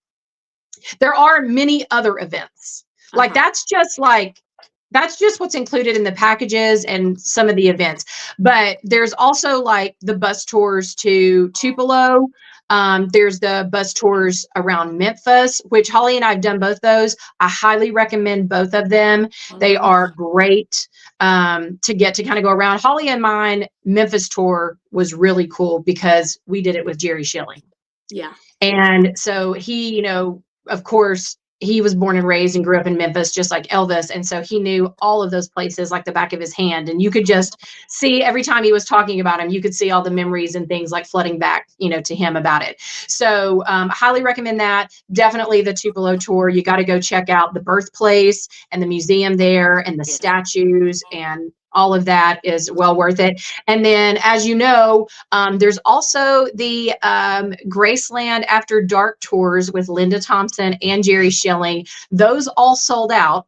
There are many other events. Like that's just what's included in the packages and some of the events. But there's also like the bus tours to Tupelo. There's the bus tours around Memphis, which Holly and I have done both those. I highly recommend both of them. They are great to get to kind of go around. Holly and mine Memphis tour was really cool because we did it with Jerry Schilling. Yeah. And so he, of course, he was born and raised and grew up in Memphis, just like Elvis. And so he knew all of those places like the back of his hand. And you could just see every time he was talking about him, you could see all the memories and things like flooding back, to him about it. So I highly recommend that. Definitely the Tupelo tour. You got to go check out the birthplace and the museum there and the statues, and all of that is well worth it. And then, as you know, there's also the Graceland After Dark tours with Linda Thompson and Jerry Schilling. Those all sold out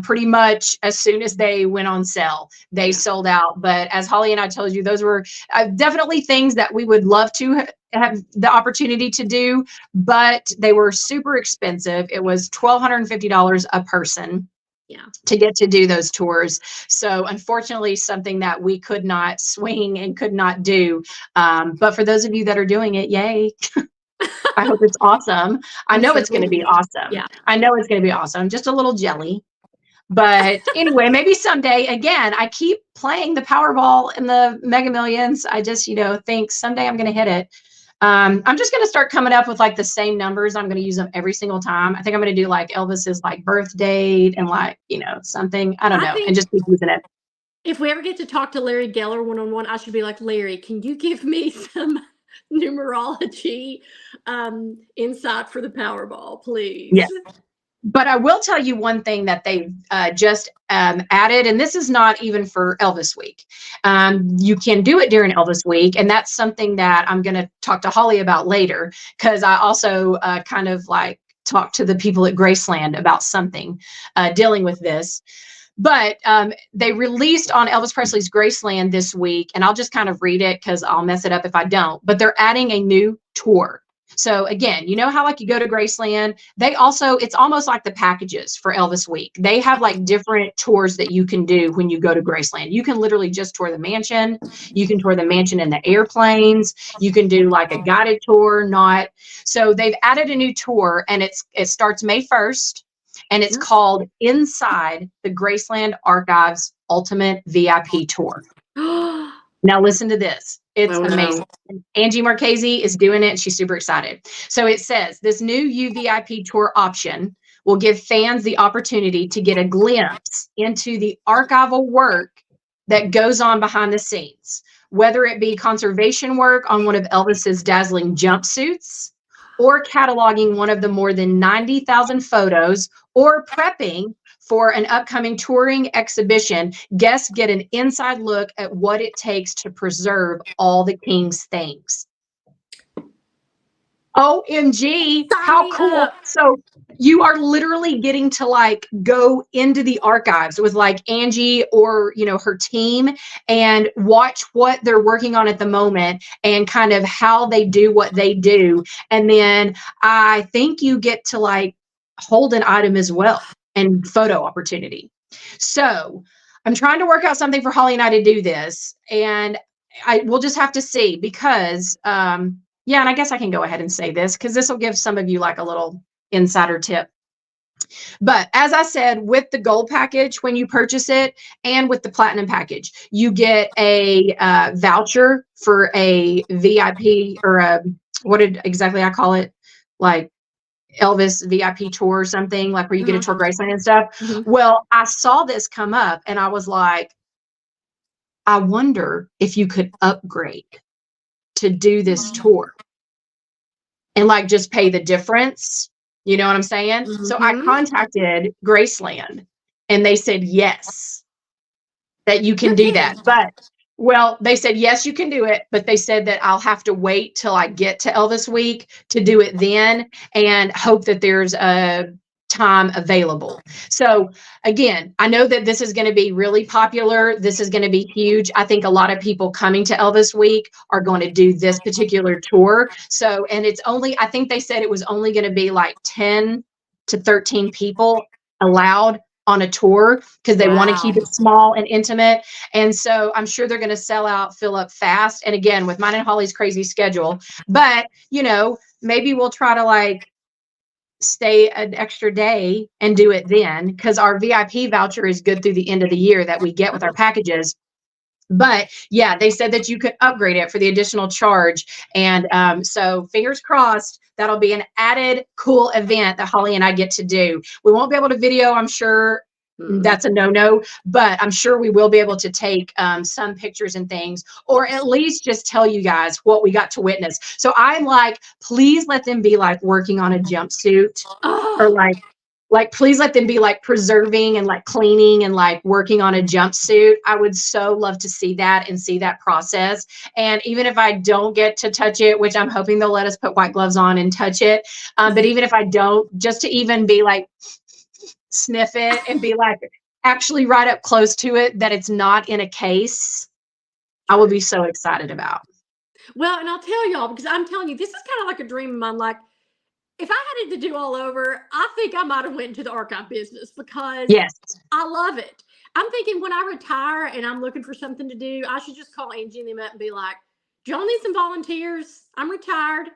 pretty much as soon as they went on sale. They sold out. But as Holly and I told you, those were definitely things that we would love to have the opportunity to do, but they were super expensive. It was $1,250 a person. Yeah. To get to do those tours. So unfortunately, something that we could not swing and could not do. But for those of you that are doing it, yay. I hope it's awesome. I know it's going to be awesome. Yeah. I know it's going to be awesome. Just a little jelly. But anyway, maybe someday, again, I keep playing the Powerball and the Mega Millions. I just, think someday I'm going to hit it. I'm just going to start coming up with like the same numbers. I'm going to use them every single time. I think I'm going to do like Elvis's like birth date and like, something, I don't know, and just keep using it. If we ever get to talk to Larry Geller one-on-one, I should be like, Larry, can you give me some numerology insight for the Powerball, please? Yeah. But I will tell you one thing that they just added, and this is not even for Elvis Week. You can do it during Elvis Week, and that's something that I'm going to talk to Holly about later, because I also kind of like talked to the people at Graceland about something dealing with this. But they released on Elvis Presley's Graceland this week, and I'll just kind of read it because I'll mess it up if I don't. But they're adding a new tour. So again, how like you go to Graceland, it's almost like the packages for Elvis Week. They have like different tours that you can do when you go to Graceland. You can literally just tour the mansion. You can tour the mansion in the airplanes. You can do like a guided tour, So they've added a new tour, and it starts May 1st, and it's called Inside the Graceland Archives Ultimate VIP Tour. Now listen to this. It's amazing. Angie Marchese is doing it, and she's super excited. So it says this new UVIP tour option will give fans the opportunity to get a glimpse into the archival work that goes on behind the scenes, whether it be conservation work on one of Elvis's dazzling jumpsuits, or cataloging one of the more than 90,000 photos, or prepping for an upcoming touring exhibition. Guests get an inside look at what it takes to preserve all the King's things. OMG, how cool. So you are literally getting to like go into the archives with like Angie or, her team, and watch what they're working on at the moment and kind of how they do what they do. And then I think you get to like hold an item as well, and photo opportunity. So I'm trying to work out something for Holly and I to do this, and we'll just have to see, because and I guess I can go ahead and say this because this will give some of you like a little insider tip. But as I said, with the gold package, when you purchase it, and with the platinum package, you get a voucher for a VIP, or what did exactly I call it? Like Elvis VIP tour or something, like where you get a Mhm. tour Graceland and stuff. Mhm. Well, I saw this come up and I was like, I wonder if you could upgrade to do this tour and like just pay the difference. You know what I'm saying? So I Mhm. contacted Graceland and they said yes, that you can You're do that. kidding. But well, they said yes, you can do it, but they said that I'll have to wait till I get to Elvis Week to do it then and hope that there's a time available. So again, I know that this is going to be really popular. This is going to be huge. I think a lot of people coming to Elvis Week are going to do this particular tour. So, and it's only, I think they said it was only going to be like 10 to 13 people allowed on a tour because they want to Wow. keep it small and intimate. And so I'm sure they're going to sell out, fill up fast. And again, with mine and Holly's crazy schedule, but you know, maybe we'll try to like stay an extra day and do it then because our VIP voucher is good through the end of the year that we get with our packages. But yeah, they said that you could upgrade it for the additional charge. And so fingers crossed, that'll be an added cool event that Holly and I get to do. We won't be able to video, I'm sure. That's a no-no, but I'm sure we will be able to take some pictures and things, or at least just tell you guys what we got to witness. So I'm like, please let them be like working on a jumpsuit or Oh, like please let them be like preserving and like cleaning and like working on a jumpsuit. I would so love to see that and see that process. And even if I don't get to touch it, which I'm hoping they'll let us put white gloves on and touch it, but even if I don't, just to even be like sniff it and be like actually right up close to it, that it's not in a case, I will be so excited about. well, and I'll tell y'all because I'm telling you, this is kind of like a dream of mine. Like, if I had it to do all over, I think I might have went into the archive business because Yes. I love it. I'm thinking when I retire and I'm looking for something to do, I should just call Angie and them up and be like, "Do y'all need some volunteers? I'm retired.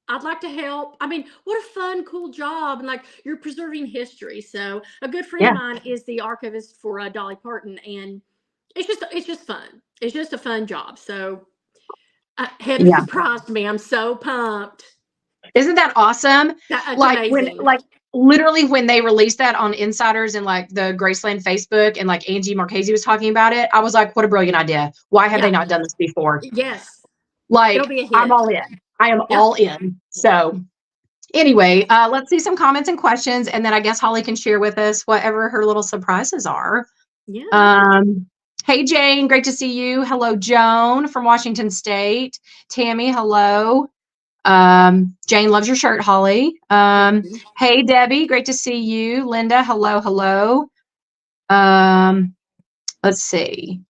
I'd like to help." I mean, what a fun, cool job. And like you're preserving history. So a good friend of Yeah. mine is the archivist for Dolly Parton, and it's just fun. It's just a fun job. So Heather Yeah. surprised me. I'm so pumped. Isn't that awesome? That's Like when, amazing. like literally when they released that on Insiders and like the Graceland Facebook and like Angie Marchese was talking about it, I was like, what a brilliant idea. Why have they Yeah. not done this before? Yes. It'll Like be a I'm hit. all in. I am Yeah. all in. So anyway, let's see some comments and questions. And then I guess Holly can share with us whatever her little surprises are. Yeah. Um, hey Jane, great to see you. Hello, Joan from Washington State. Tammy, hello. Jane loves your shirt, Holly. Thank you. Hey, Debbie, great to see you. Linda, hello, hello. Let's see.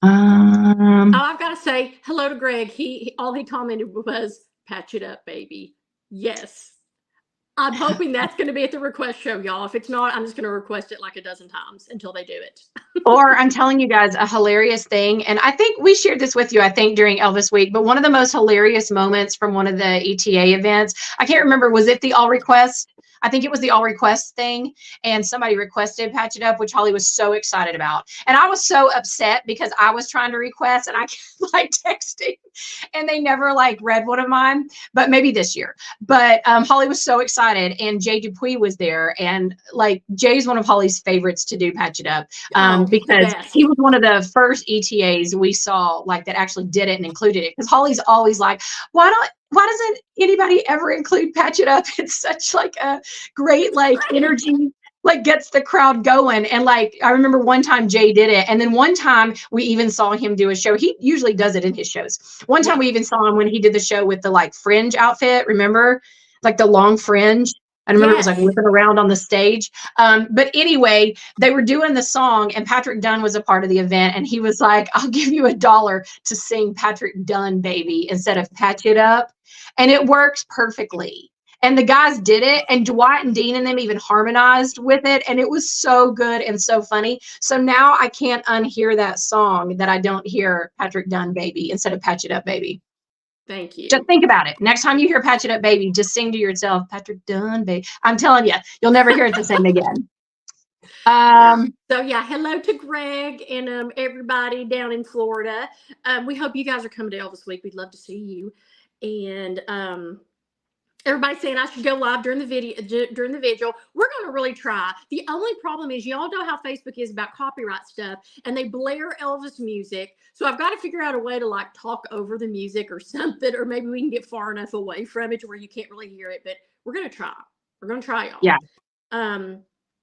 Oh, I've got to say hello to Greg. All he commented was "patch it up, baby." Yes. I'm hoping that's going to be at the request show, y'all. If it's not, I'm just going to request it like a dozen times until they do it. Or I'm telling you guys a hilarious thing. And I think we shared this with you, I think, during Elvis Week, but one of the most hilarious moments from one of the ETA events, I can't remember, was it the all request? I think it was the all request thing. And somebody requested Patch It Up, which Holly was so excited about. And I was so upset because I was trying to request and I kept like texting and they never like read one of mine, but maybe this year. But Holly was so excited and Jay Dupuis was there. And like Jay's one of Holly's favorites to do Patch It Up Oh, the because he best. was one of the first ETAs we saw like that actually did it and included it. Because Holly's always like, why doesn't anybody ever include Patch It Up? It's such like a great like energy, like gets the crowd going. And like I remember one time Jay did it, and then one time we even saw him do a show. He usually does it in his shows. One time Yeah. we even saw him when he did the show with the like fringe outfit. Remember, like the long fringe. I remember it was like Yes. whipping around on the stage. But anyway, they were doing the song, and Patrick Dunn was a part of the event, and he was like, "I'll give you $1 to sing Patrick Dunn, baby, instead of Patch It Up," and it works perfectly. And the guys did it, and Dwight and Dean and them even harmonized with it, and it was so good and so funny. So now I can't unhear that song that I don't hear Patrick Dunn, baby, instead of Patch It Up, baby. Thank Just you. think about it. Next time you hear Patch It Up, baby, just sing to yourself, Patrick Dunn, baby. I'm telling you, you'll never hear it the same again. Yeah. So yeah, hello to Greg and everybody down in Florida. We hope you guys are coming to Elvis Week. We'd love to see you. And Everybody's saying I should go live during the video, during the vigil. We're going to really try. The only problem is, y'all know how Facebook is about copyright stuff, and they blare Elvis music. So I've got to figure out a way to like talk over the music or something, or maybe we can get far enough away from it to where you can't really hear it. But we're going to try. We're going to try, y'all. Yeah.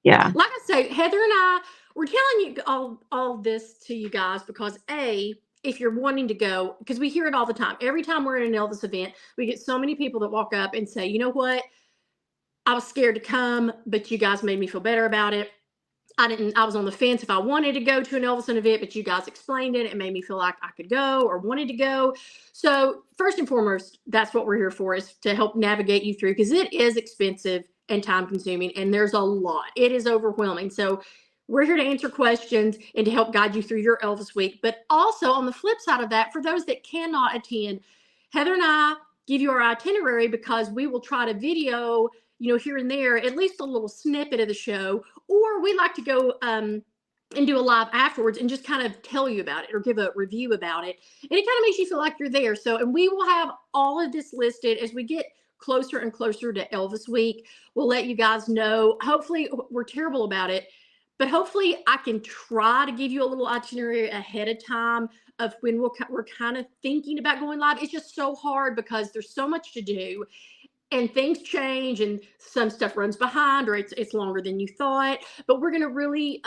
Yeah. Like I say, Heather and I, we're telling you all this to you guys because if you're wanting to go, because we hear it all the time. Every time we're at an Elvis event, we get so many people that walk up and say, you know what? I was scared to come, but you guys made me feel better about it. I was on the fence if I wanted to go to an Elvis event, but you guys explained it. It made me feel like I could go or wanted to go. So first and foremost, that's what we're here for, is to help navigate you through, because it is expensive and time consuming, and there's a lot. It is overwhelming. So we're here to answer questions and to help guide you through your Elvis week. But also on the flip side of that, for those that cannot attend, Heather and I give you our itinerary, because we will try to video, here and there, at least a little snippet of the show, or we like to go and do a live afterwards and just kind of tell you about it or give a review about it. And it kind of makes you feel like you're there. So, and we will have all of this listed as we get closer and closer to Elvis week. We'll let you guys know. Hopefully, we're terrible about it, but hopefully I can try to give you a little itinerary ahead of time of when we're kind of thinking about going live. It's just so hard because there's so much to do and things change and some stuff runs behind, or it's longer than you thought. But we're going to really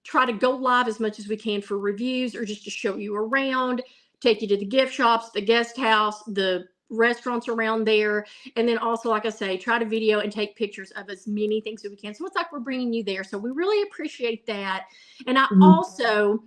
try to go live as much as we can for reviews, or just to show you around, take you to the gift shops, the guest house, the restaurants around there. And then also, like I say, try to video and take pictures of as many things as we can. So it's like we're bringing you there. So we really appreciate that. And I also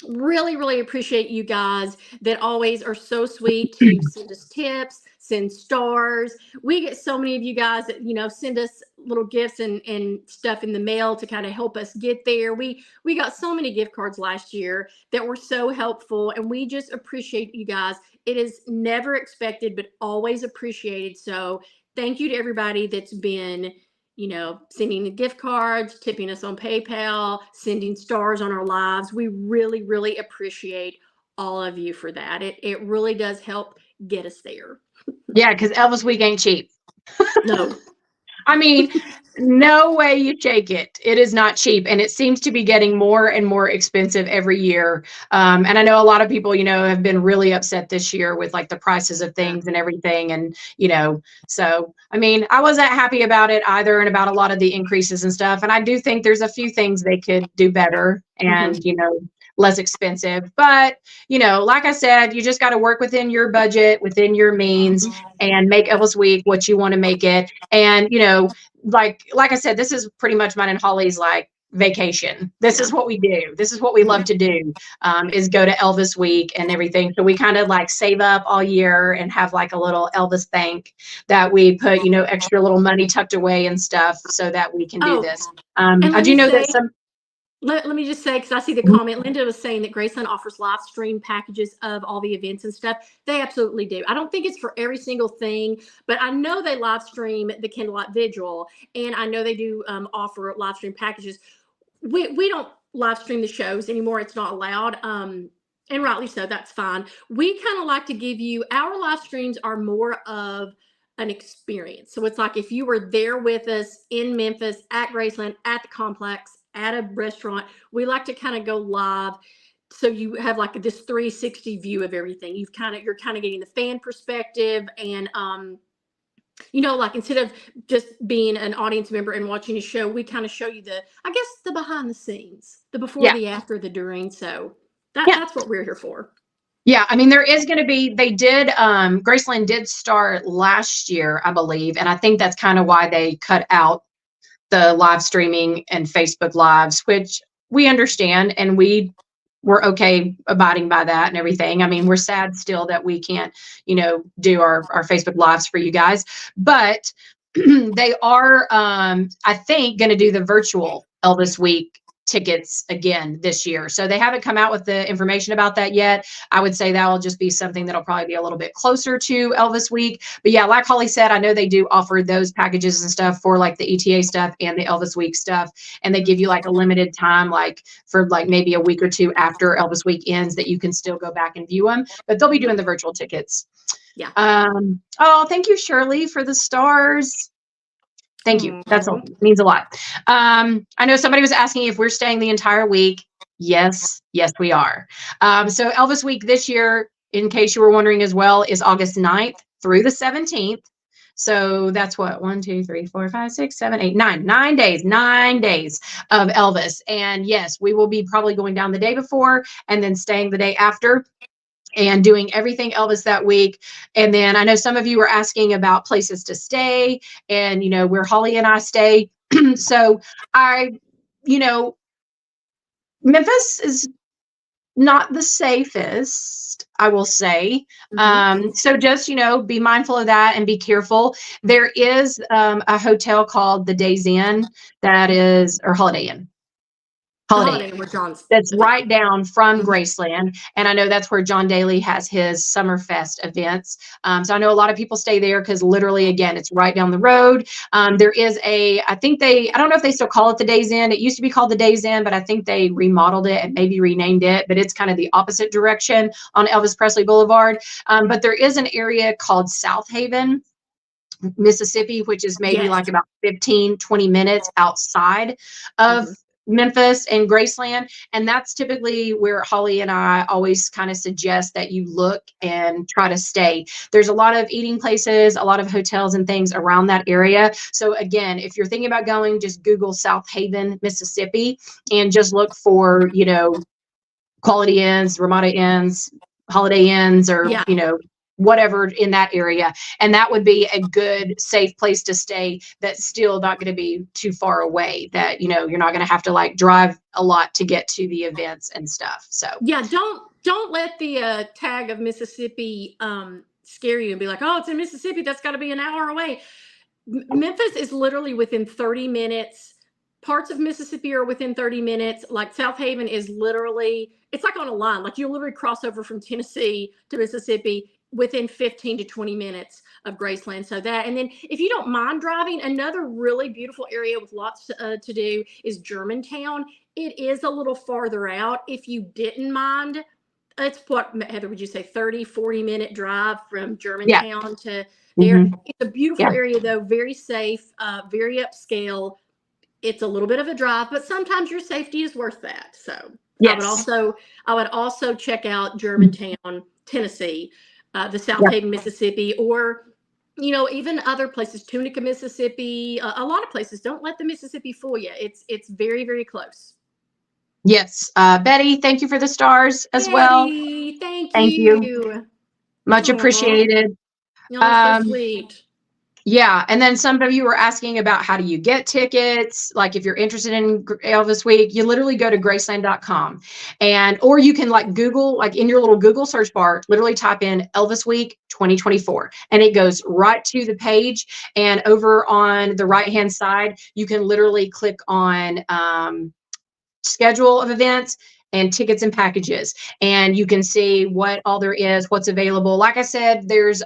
really, really appreciate you guys that always are so sweet to send us tips, send stars. We get so many of you guys that, send us little gifts and stuff in the mail to kind of help us get there. We got so many gift cards last year that were so helpful, and we just appreciate you guys. It is never expected, but always appreciated. So thank you to everybody that's been, sending the gift cards, tipping us on PayPal, sending stars on our lives. We really, really appreciate all of you for that. It really does help get us there. Yeah, because Elvis week ain't cheap. No. I mean, no way you shake it. It is not cheap. And it seems to be getting more and more expensive every year. And I know a lot of people, have been really upset this year with like the prices of things and everything. And, so, I mean, I wasn't happy about it either, and about a lot of the increases and stuff. And I do think there's a few things they could do better and, less expensive. But, like I said, you just got to work within your budget, within your means, and make Elvis week what you want to make it. And, like I said, this is pretty much mine and Holly's like vacation. This is what we do. This is what we love to do, is go to Elvis week and everything. So we kind of like save up all year and have like a little Elvis bank that we put, extra little money tucked away and stuff so that we can do this. I do know that some. Let me just say, because I see the comment, Linda was saying that Graceland offers live stream packages of all the events and stuff. They absolutely do. I don't think it's for every single thing, but I know they live stream the Candlelight Vigil, and I know they do offer live stream packages. We don't live stream the shows anymore. It's not allowed, and rightly so. That's fine. We kind of like to give you, our live streams are more of an experience. So it's like if you were there with us in Memphis, at Graceland, at the complex, at a restaurant, we like to kind of go live, so you have like this 360 view of everything. You're kind of getting the fan perspective, and like instead of just being an audience member and watching a show, we kind of show you the behind the scenes, the before, the after, the during. So that's what we're here for. Yeah, I mean, there is going to be, Graceland did start last year, I believe, and I think that's kind of why they cut out the live streaming and Facebook lives, which we understand, and we're okay abiding by that and everything. I mean, we're sad still that we can't, do our Facebook lives for you guys, but they are, I think, going to do the virtual Elvis week tickets again this year. So they haven't come out with the information about that yet. I would say that will just be something that'll probably be a little bit closer to Elvis Week. But yeah, like Holly said, I know they do offer those packages and stuff for like the ETA stuff and the Elvis Week stuff. And they give you like a limited time, like for like maybe a week or two after Elvis Week ends, that you can still go back and view them. But they'll be doing the virtual tickets. Yeah. Oh, thank you, Shirley, for the stars. Thank you. That's all. Means a lot. I know somebody was asking if we're staying the entire week. Yes, we are. So Elvis Week this year, in case you were wondering as well, is August 9th through the 17th. So that's what, 1, 2, 3, 4, 5, 6, 7, 8, 9, 9 days, 9 days of Elvis. And yes, we will be probably going down the day before and then staying the day after, and doing everything Elvis that week. And then I know some of you were asking about places to stay and, you know, where Holly and I stay. So Memphis is not the safest, I will say. So just, be mindful of that and be careful. There is a hotel called the Days Inn or Holiday Inn. Holiday Inn. That's right down from Graceland. And I know that's where John Daly has his Summerfest events. So I know a lot of people stay there because literally, again, it's right down the road. There is I don't know if they still call it the Days Inn. It used to be called the Days Inn, but I think they remodeled it and maybe renamed it, but it's kind of the opposite direction on Elvis Presley Boulevard. But there is an area called South Haven, Mississippi, which is maybe like about 15-20 minutes outside of Memphis and Graceland. And that's typically where Holly and I always kind of suggest that you look and try to stay. There's a lot of eating places, a lot of hotels and things around that area. So again, if you're thinking about going, just Google South Haven, Mississippi, and just look for, Quality Inns, Ramada Inns, Holiday Inns, or, whatever in that area. And that would be a good, safe place to stay that's still not going to be too far away, that, you're not going to have to like drive a lot to get to the events and stuff. So yeah, don't let the tag of Mississippi scare you and be like, oh, it's in Mississippi, that's got to be an hour away. Memphis is literally within 30 minutes. Parts of Mississippi are within 30 minutes. Like South Haven is literally, it's like on a line. Like you literally cross over from Tennessee to Mississippi within 15 to 20 minutes of Graceland. So that, and then if you don't mind driving, another really beautiful area with lots to do is Germantown. It is a little farther out. If you didn't mind, it's what, Heather, would you say 30-40 minute drive from Germantown to there? It's a beautiful area though, very safe, very upscale. It's a little bit of a drive, but sometimes your safety is worth that. So I would also check out Germantown, Tennessee, the South Haven, Mississippi, or, even other places, Tunica, Mississippi, a lot of places. Don't let the Mississippi fool you. It's very, very close. Yes. Betty, thank you for the stars as well. Thank you. Much appreciated. You're so sweet. Yeah. And then some of you were asking about how do you get tickets? Like if you're interested in Elvis Week, you literally go to graceland.com or you can like Google, like in your little Google search bar, literally type in Elvis Week 2024 and it goes right to the page. And over on the right-hand side, you can literally click on schedule of events and tickets and packages, and you can see what all there is, what's available. Like I said, there's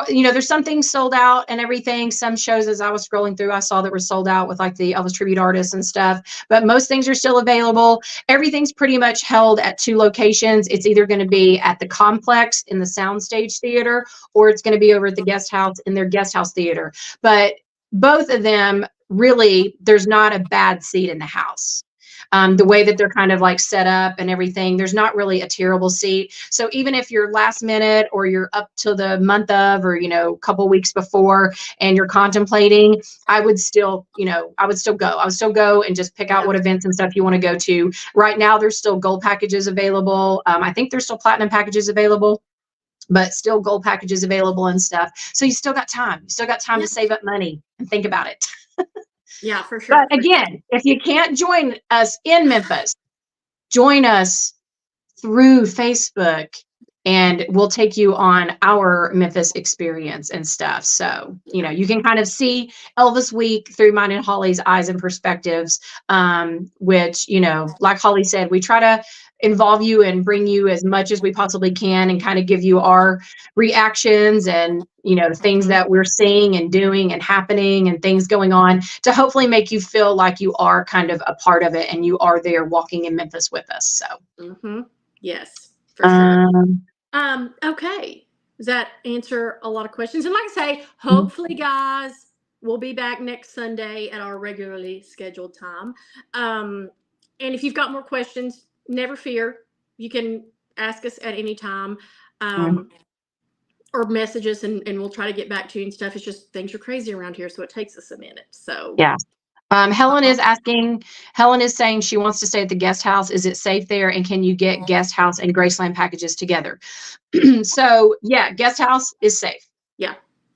there's some things sold out and everything. Some shows, as I was scrolling through, I saw that were sold out with like the Elvis tribute artists and stuff, but most things are still available. Everything's pretty much held at 2 locations. It's either going to be at the Complex in the Soundstage Theater, or it's going to be over at the Guest House in their Guest House Theater. But both of them, really, there's not a bad seat in the house. The way that they're kind of like set up and everything, there's not really a terrible seat. So even if you're last minute or you're up to the month of, or, a couple weeks before and you're contemplating, I would still go. I would still go and just pick out what events and stuff you want to go to. Right now, there's still gold packages available. I think there's still platinum packages available, but still gold packages available and stuff. So you still got time. You still got time to save up money and think about it. Yeah, for sure. But again, if you can't join us in Memphis, join us through Facebook and we'll take you on our Memphis experience and stuff. So, you know, you can kind of see Elvis Week through mine and Holly's eyes and perspectives, which, you know, like Holly said, we try to involve you and bring you as much as we possibly can and kind of give you our reactions and, you know, things that we're seeing and doing and happening and things going on to hopefully make you feel like you are kind of a part of it and you are there walking in Memphis with us. So, yes, for sure. okay. Does that answer a lot of questions? And like I say, hopefully, guys, we'll be back next Sunday at our regularly scheduled time. And if you've got more questions, never fear. You can ask us at any time. Or message us and we'll try to get back to you and stuff. It's just things are crazy around here, so it takes us a minute. So yeah. Helen is saying she wants to stay at the guest house. Is it safe there? And can you get guest house and Graceland packages together? So yeah, guest house is safe.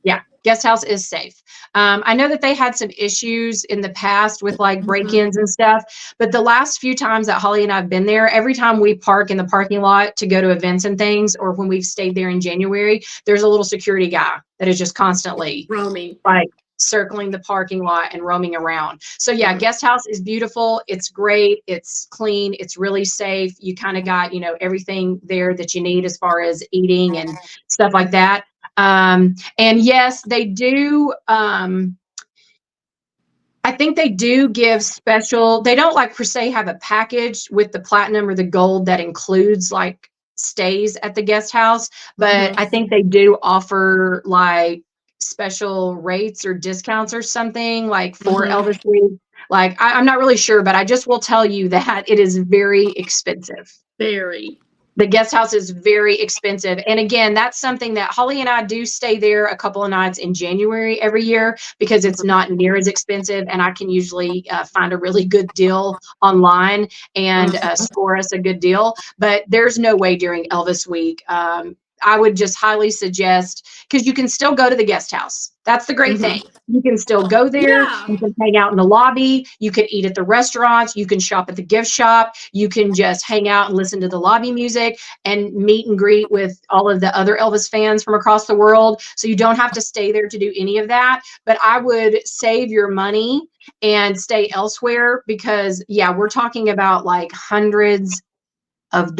Yeah, guest house is safe. I know that they had some issues in the past with like break-ins and stuff, but the last few times that Holly and I've been there, every time we park in the parking lot to go to events and things, or when we've stayed there in January, there's a little security guy that is just constantly roaming, like circling the parking lot and roaming around. So yeah, guest house is beautiful. It's great. It's clean. It's really safe. You kind of got, you know, everything there that you need as far as eating and stuff like that. And yes, they do. I think they do give special, they don't like per se have a package with the platinum or the gold that includes like stays at the guest house, but I think they do offer like special rates or discounts or something like for Elvis Week. Like I'm not really sure, but I just will tell you that it is very expensive. Very. The guest house is very expensive. And again, that's something that Holly and I do stay there a couple of nights in January every year because it's not near as expensive. And I can usually find a really good deal online and score us a good deal. But there's no way during Elvis Week. I would just highly suggest, because you can still go to the guest house. That's the great thing. You can still go there. Yeah. You can hang out in the lobby. You can eat at the restaurants. You can shop at the gift shop. You can just hang out and listen to the lobby music and meet and greet with all of the other Elvis fans from across the world. So you don't have to stay there to do any of that. But I would save your money and stay elsewhere because, yeah, we're talking about like hundreds and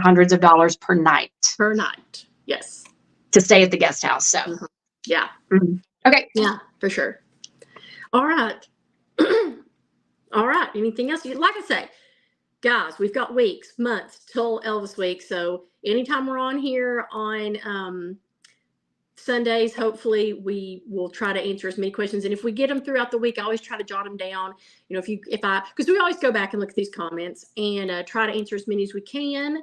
hundreds of dollars per night. Per night. Yes. To stay at the guest house. So yeah. Okay. Yeah, for sure. All right. All right. Anything else? Like I say, guys, we've got weeks, months till Elvis Week. So anytime we're on here on Sundays, hopefully we will try to answer as many questions. And if we get them throughout the week, I always try to jot them down. You know, because we always go back and look at these comments and try to answer as many as we can.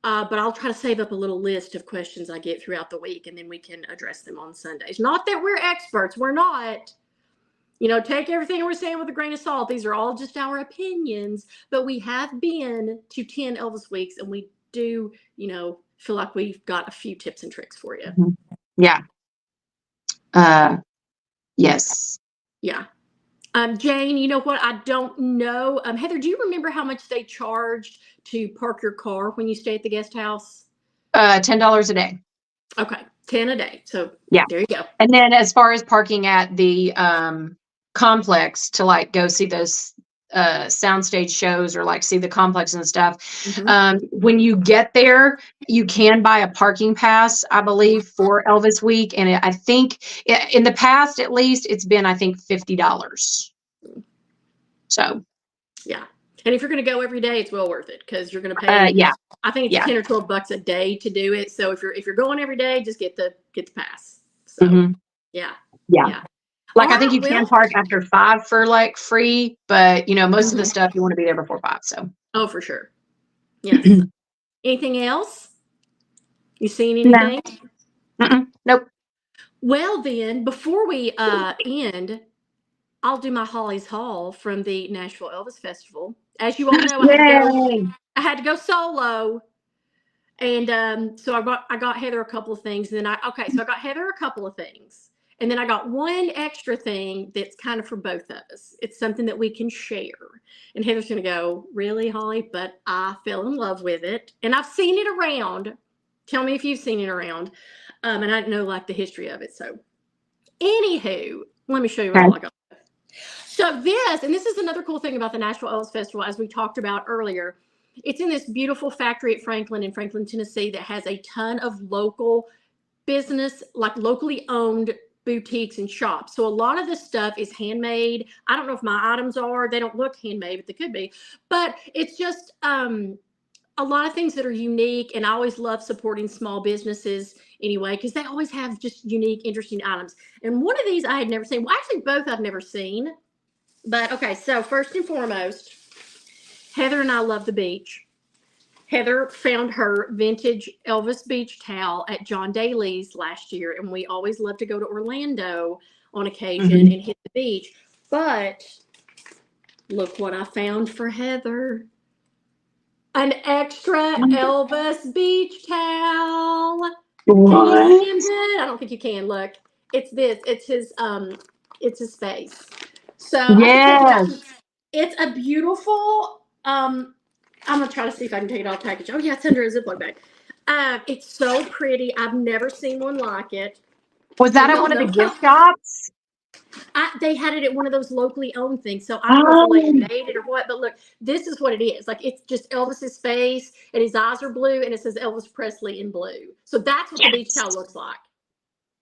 But I'll try to save up a little list of questions I get throughout the week, and then we can address them on Sundays. Not that we're experts. We're not. You know, take everything we're saying with a grain of salt. These are all just our opinions. But we have been to 10 Elvis Weeks, and we do, you know, feel like we've got a few tips and tricks for you. Yeah. Yes. Yeah. Jane, you know what? I don't know. Heather, do you remember how much they charged to park your car when you stay at the guest house? $10 a day. Okay. 10 a day. So yeah, there you go. And then as far as parking at the complex to like go see those soundstage shows or like see the complex and stuff. When you get there, you can buy a parking pass, I believe, for Elvis Week. And I think in the past, at least, it's been, I think, $50. So, yeah. And if you're going to go every day, it's well worth it because you're going to pay. Yeah. I think it's 10 or 12 bucks a day to do it. So if you're going every day, just get the pass. So yeah. Like I think you can park after 5 for like free, but you know, most of the stuff you want to be there before 5. So. Oh, for sure. Yes. Anything else? You seen anything? No. Nope. Well, then before we end, I'll do my Holly's Haul from the Nashville Elvis Festival. As you all know, I had to go solo. And so I got Heather a couple of things. And then I got Heather a couple of things. And then I got one extra thing that's kind of for both of us. It's something that we can share. And Heather's going to go, really, Holly? But I fell in love with it. And I've seen it around. Tell me if you've seen it around. And I don't know like the history of it. So anywho, let me show you what all I got. So this is another cool thing about the Nashville Elvis Festival, as we talked about earlier. It's in this beautiful factory at Franklin in Franklin, Tennessee, that has a ton of local business, like locally owned boutiques and shops. So a lot of this stuff is handmade. I don't know if my items are, they don't look handmade, but they could be. But it's just a lot of things that are unique. And I always love supporting small businesses anyway, because they always have just unique, interesting items. And one of these I had never seen. Well, actually, both I've never seen. But okay, so first and foremost, Heather and I love the beach. Heather found her vintage Elvis beach towel at John Daly's last year, and we always love to go to Orlando on occasion and hit the beach. But look what I found for Heather. An extra Elvis beach towel. What? Can you see it? I don't think you can. Look, it's this. It's his face. So Yes. it's a beautiful. I'm gonna try to see if I can take it off package. Oh yeah, it's under a Ziploc bag. It's so pretty. I've never seen one like it. Was that at one of the gift shops? They had it at one of those locally owned things. So I don't know if the lady made it or what, but look, this is what it is. Like, it's just Elvis's face, and his eyes are blue, and it says Elvis Presley in blue. So that's what the beach towel looks like.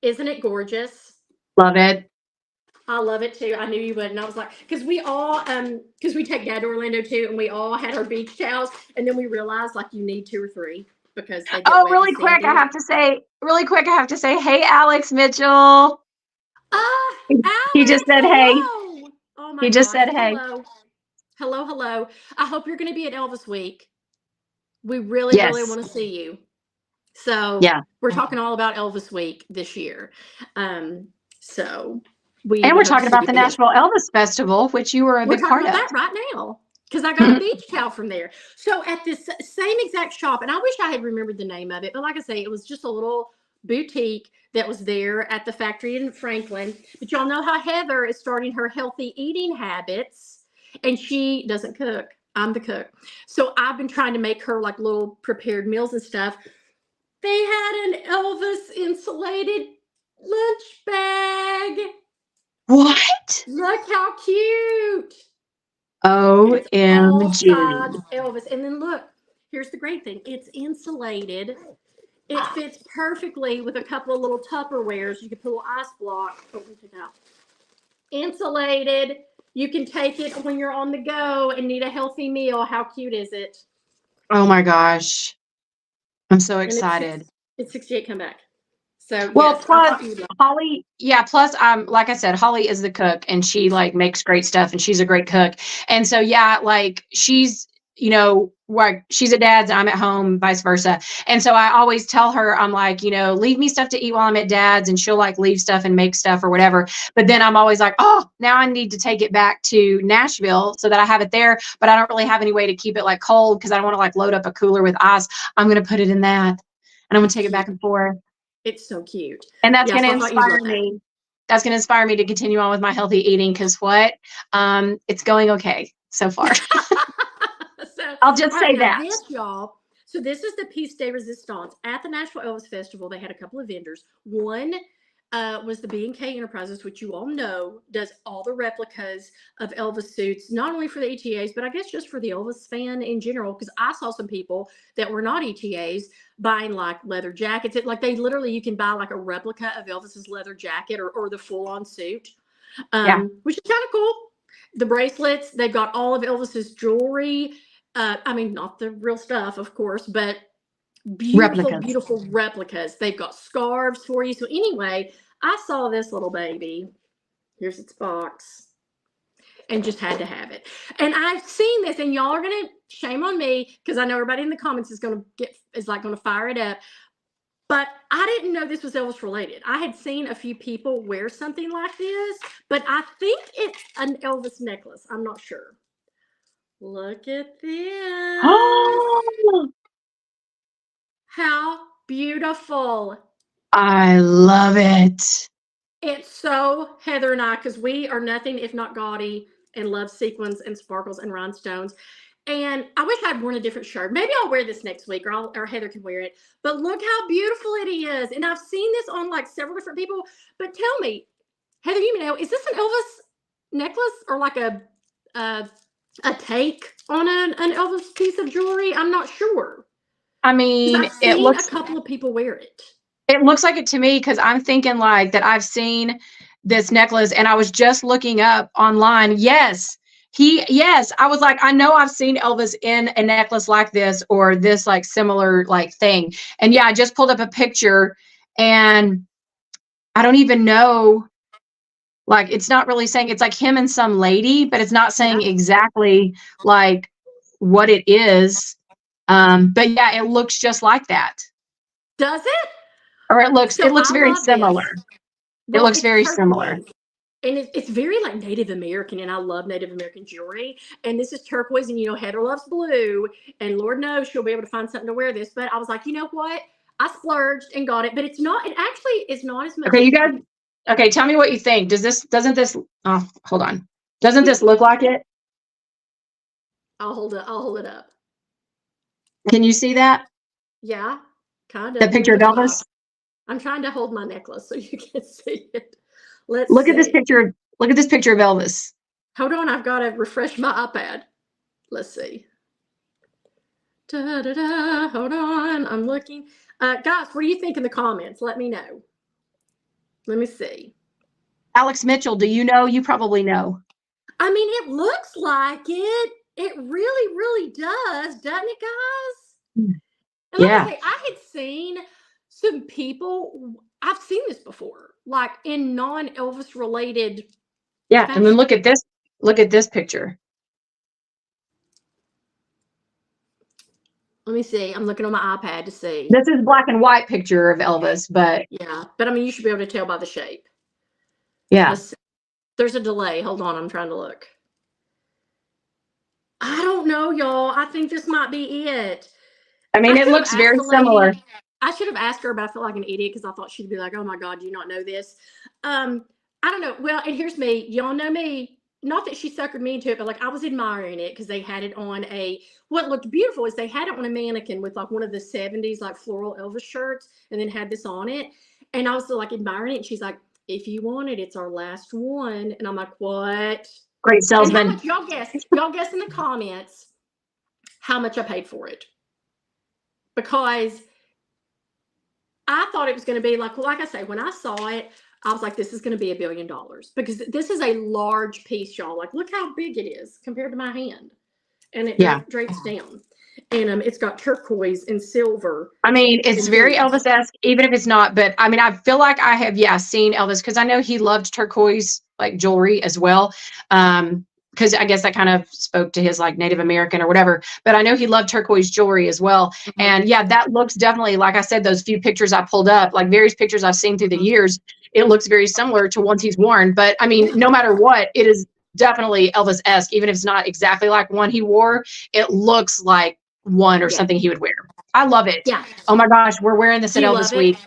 Isn't it gorgeous? Love it. I love it too. I knew you would. And I was like, because we all, because we take Dad to Orlando too, and we all had our beach towels, and then we realized like you need 2 or 3 because they get wet really and quick, sandy. I have to say, hey, Alex Mitchell. Alex, he just said hey. Oh my He just gosh. said hey. Hello. I hope you're going to be at Elvis Week. We really want to see you. So we're talking all about Elvis Week this year. So we're talking about the Nashville Elvis Festival, which you were a big part of. We're talking about that right now, because I got a beach towel from there. So at this same exact shop, and I wish I had remembered the name of it, but like I say, it was just a little boutique that was there at the factory in Franklin. But y'all know how Heather is starting her healthy eating habits, and she doesn't cook. I'm the cook. So I've been trying to make her like little prepared meals and stuff. They had an Elvis insulated lunch bag. What? Look how cute. OMG. Elvis. And then look, here's the great thing. It's insulated. It fits perfectly with a couple of little Tupperwares. You can put a little ice block. Oh, let me take it out. Insulated. You can take it when you're on the go and need a healthy meal. How cute is it? Oh my gosh. I'm so excited. It's 68 come back. So plus Holly, plus like I said, Holly is the cook, and she like makes great stuff, and she's a great cook. And so like she's, like she's at Dad's, I'm at home, vice versa. And so I always tell her, I'm like, leave me stuff to eat while I'm at Dad's, and she'll like leave stuff and make stuff or whatever. But then I'm always like, oh, now I need to take it back to Nashville so that I have it there, but I don't really have any way to keep it like cold, because I don't want to like load up a cooler with ice. I'm going to put it in that, and I'm going to take it back and forth. It's so cute. And that's going to inspire me. That's going to inspire me to continue on with my healthy eating, because it's going okay so far. I'll just say that. This is the piece de resistance. At the Nashville Elvis Festival, they had a couple of vendors. One was the B&K Enterprises, which you all know does all the replicas of Elvis suits, not only for the ETAs, but I guess just for the Elvis fan in general, because I saw some people that were not ETAs buying like leather jackets. Like they literally, you can buy like a replica of Elvis's leather jacket or the full-on suit, which is kind of cool. The bracelets, they've got all of Elvis's jewelry. I mean, not the real stuff, of course, but beautiful replicas. They've got scarves for you. So anyway, I saw this little baby. Here's its box. And just had to have it. And I've seen this, and y'all are gonna shame on me, because I know everybody in the comments is gonna fire it up. But I didn't know this was Elvis related. I had seen a few people wear something like this, but I think it's an Elvis necklace. I'm not sure. Look at this. Oh, how beautiful. I love it. It's so Heather and I, because we are nothing if not gaudy and love sequins and sparkles and rhinestones. And I wish I'd worn a different shirt. Maybe I'll wear this next week, or Heather can wear it. But look how beautiful it is. And I've seen this on like several different people. But tell me, Heather, you know, is this an Elvis necklace or like a take on an Elvis piece of jewelry? I'm not sure. I mean, I've seen a couple of people wear it. It looks like it to me, because I'm thinking like that I've seen this necklace, and I was just looking up online. Yes, I was like, I know I've seen Elvis in a necklace like this or this like similar like thing. And yeah, I just pulled up a picture, and I don't even know, like, it's not really saying, it's like him and some lady, but it's not saying exactly like what it is. But yeah, it looks just like that. Does it? Or it looks very similar. Well, it looks very similar. And it's very like Native American, and I love Native American jewelry. And this is turquoise, and you know, Heather loves blue, and Lord knows she'll be able to find something to wear this. But I was like, you know what? I splurged and got it, but it actually is not as much. Okay, you guys, okay, tell me what you think. Doesn't this, oh, hold on. Doesn't this look like it? I'll hold it up. Can you see that? Yeah, kind of. The picture of Elvis? I'm trying to hold my necklace so you can see it. Let's look at this picture. Look at this picture of Elvis. Hold on, I've got to refresh my iPad. Let's see. Hold on, I'm looking. Guys, what do you think in the comments? Let me know. Let me see. Alex Mitchell, do you know? You probably know. I mean, it looks like it. It really, really does, doesn't it, guys? And yeah. Like I had seen some people, I've seen this before, like in non-Elvis related. Yeah, fashion. And then look at this. Look at this picture. Let me see. I'm looking on my iPad to see. This is black and white picture of Elvis, but yeah, but I mean, you should be able to tell by the shape. Yeah. There's a delay. Hold on, I'm trying to look. I don't know, y'all. I think this might be it. I mean, it looks very similar. I should have asked her, but I feel like an idiot because I thought she'd be like, oh my God, do you not know this? I don't know. Well, and here's me. Y'all know me. Not that she suckered me into it, but like I was admiring it because they had it on what looked beautiful is they had it on a mannequin with like one of the 70s like floral Elvis shirts and then had this on it. And I was still like admiring it. And she's like, if you want it, it's our last one. And I'm like, what? Great salesman. Y'all guess in the comments how much I paid for it. Because I thought it was going to be like I say, when I saw it, I was like, this is going to be $1 billion because this is a large piece, y'all. Like, look how big it is compared to my hand. And it drapes down. And it's got turquoise and silver. I mean, it's very Elvis-esque, even if it's not. But I mean, I feel like I have, seen Elvis because I know he loved turquoise like jewelry as well. Because I guess that kind of spoke to his like Native American or whatever. But I know he loved turquoise jewelry as well. And yeah, that looks definitely, like I said, those few pictures I pulled up, like various pictures I've seen through the years, it looks very similar to ones he's worn. But I mean, no matter what, it is definitely Elvis-esque. Even if it's not exactly like one he wore, it looks like one or something he would wear. I love it. Yeah. Oh my gosh, we're wearing this at Elvis Week.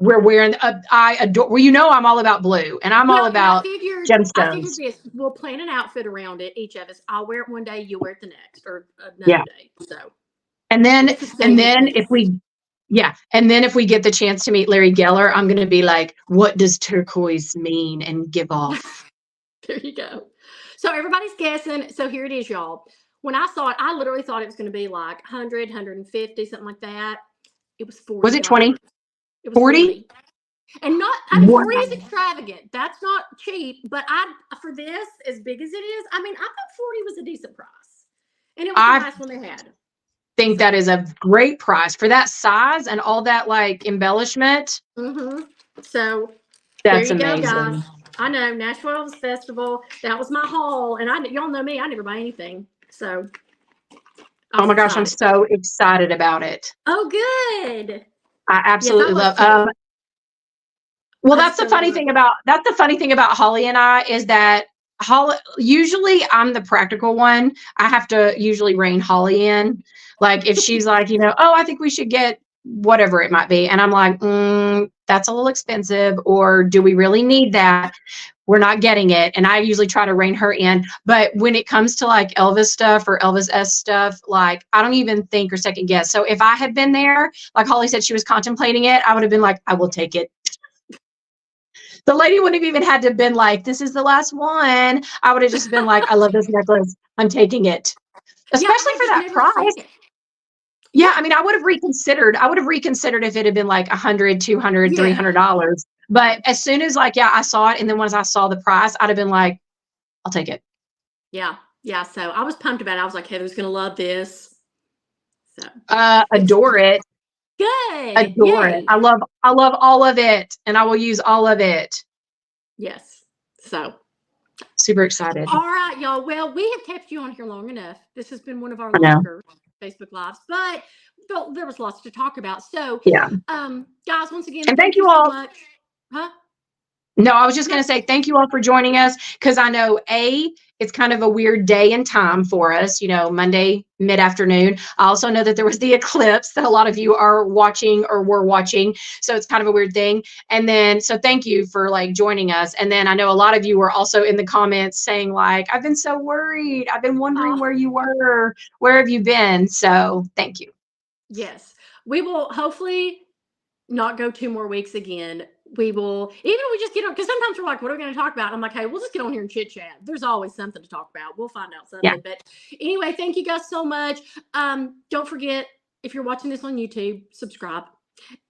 We're wearing, I adore, well, you know, I'm all about blue and I'm all about gemstones. I figured this, we'll plan an outfit around it, each of us. I'll wear it one day, you wear it the next, or another day. So, and then if we get the chance to meet Larry Geller, I'm going to be like, what does turquoise mean? And give off. There you go. So everybody's guessing. So here it is, y'all. When I saw it, I literally thought it was going to be like 100, 150, something like that. It was 40. Was it 20? It was 40. And not, I mean, 40 is extravagant. That's not cheap. But for this, as big as it is, I mean, I thought 40 was a decent price. And it was the last one they had. I think that is a great price for that size and all that like embellishment. Mm-hmm. So that's there you amazing. Go, guys. I know, Nashville Elvis Festival. That was my haul. And y'all know me, I never buy anything. So. Oh my gosh, I'm so excited about it. Oh, good. I absolutely love. Well, that's the funny thing about Holly and I is that Holly, usually I'm the practical one. I have to usually rein Holly in. Like if she's like, oh, I think we should get whatever it might be. And I'm like, that's a little expensive, or do we really need that? We're not getting it. And I usually try to rein her in. But when it comes to like Elvis stuff or Elvis-esque stuff, like I don't even think or second guess. So if I had been there, like Holly said, she was contemplating it, I would have been like, I will take it. The lady wouldn't have even had to have been like, this is the last one. I would have just been like, I love this necklace. I'm taking it. Especially for that price. Yeah, I mean, I would have reconsidered. I would have reconsidered if it had been like $100, $200, $300. But as soon as like, yeah, I saw it, and then once I saw the price, I'd have been like, I'll take it. Yeah. So I was pumped about it. I was like, Heather's gonna love this. So adore it. Good. Adore it. I love all of it, and I will use all of it. Yes. So super excited. All right, y'all. Well, we have kept you on here long enough. This has been one of our longer Facebook Lives, but there was lots to talk about. So, yeah. Guys, once again, and thank you all so much. Huh? No, I was just going to say thank you all for joining us, because I know it's kind of a weird day and time for us, Monday mid-afternoon. I also know that there was the eclipse that a lot of you are watching or were watching, so it's kind of a weird thing. And then, so thank you for like joining us. And then I know a lot of you were also in the comments saying like, I've been so worried. I've been wondering where you were. Where have you been? So thank you. Yes, we will hopefully not go 2 more weeks again. We will, even if we just get on, because sometimes we're like, what are we going to talk about? I'm like, hey, we'll just get on here and chit chat. There's always something to talk about. We'll find out something. Yeah. But anyway, thank you guys so much. Don't forget, if you're watching this on YouTube, subscribe.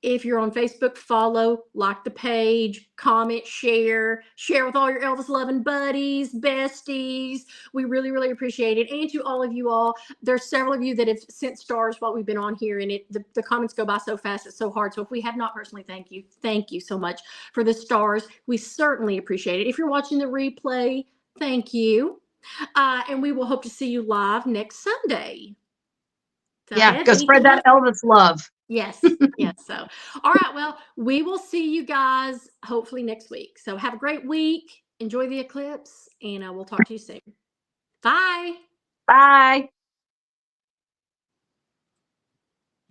If you're on Facebook, follow, like the page, comment, share with all your Elvis loving buddies, besties. We really, really appreciate it. And to all of you all, there's several of you that have sent stars while we've been on here, and the comments go by so fast, it's so hard. So if we have not personally, thank you so much for the stars. We certainly appreciate it. If you're watching the replay, thank you. And we will hope to see you live next Sunday. So yeah, go spread that Elvis love. Yes. So, all right. Well, we will see you guys hopefully next week. So have a great week. Enjoy the eclipse, and we'll talk to you soon. Bye. Bye.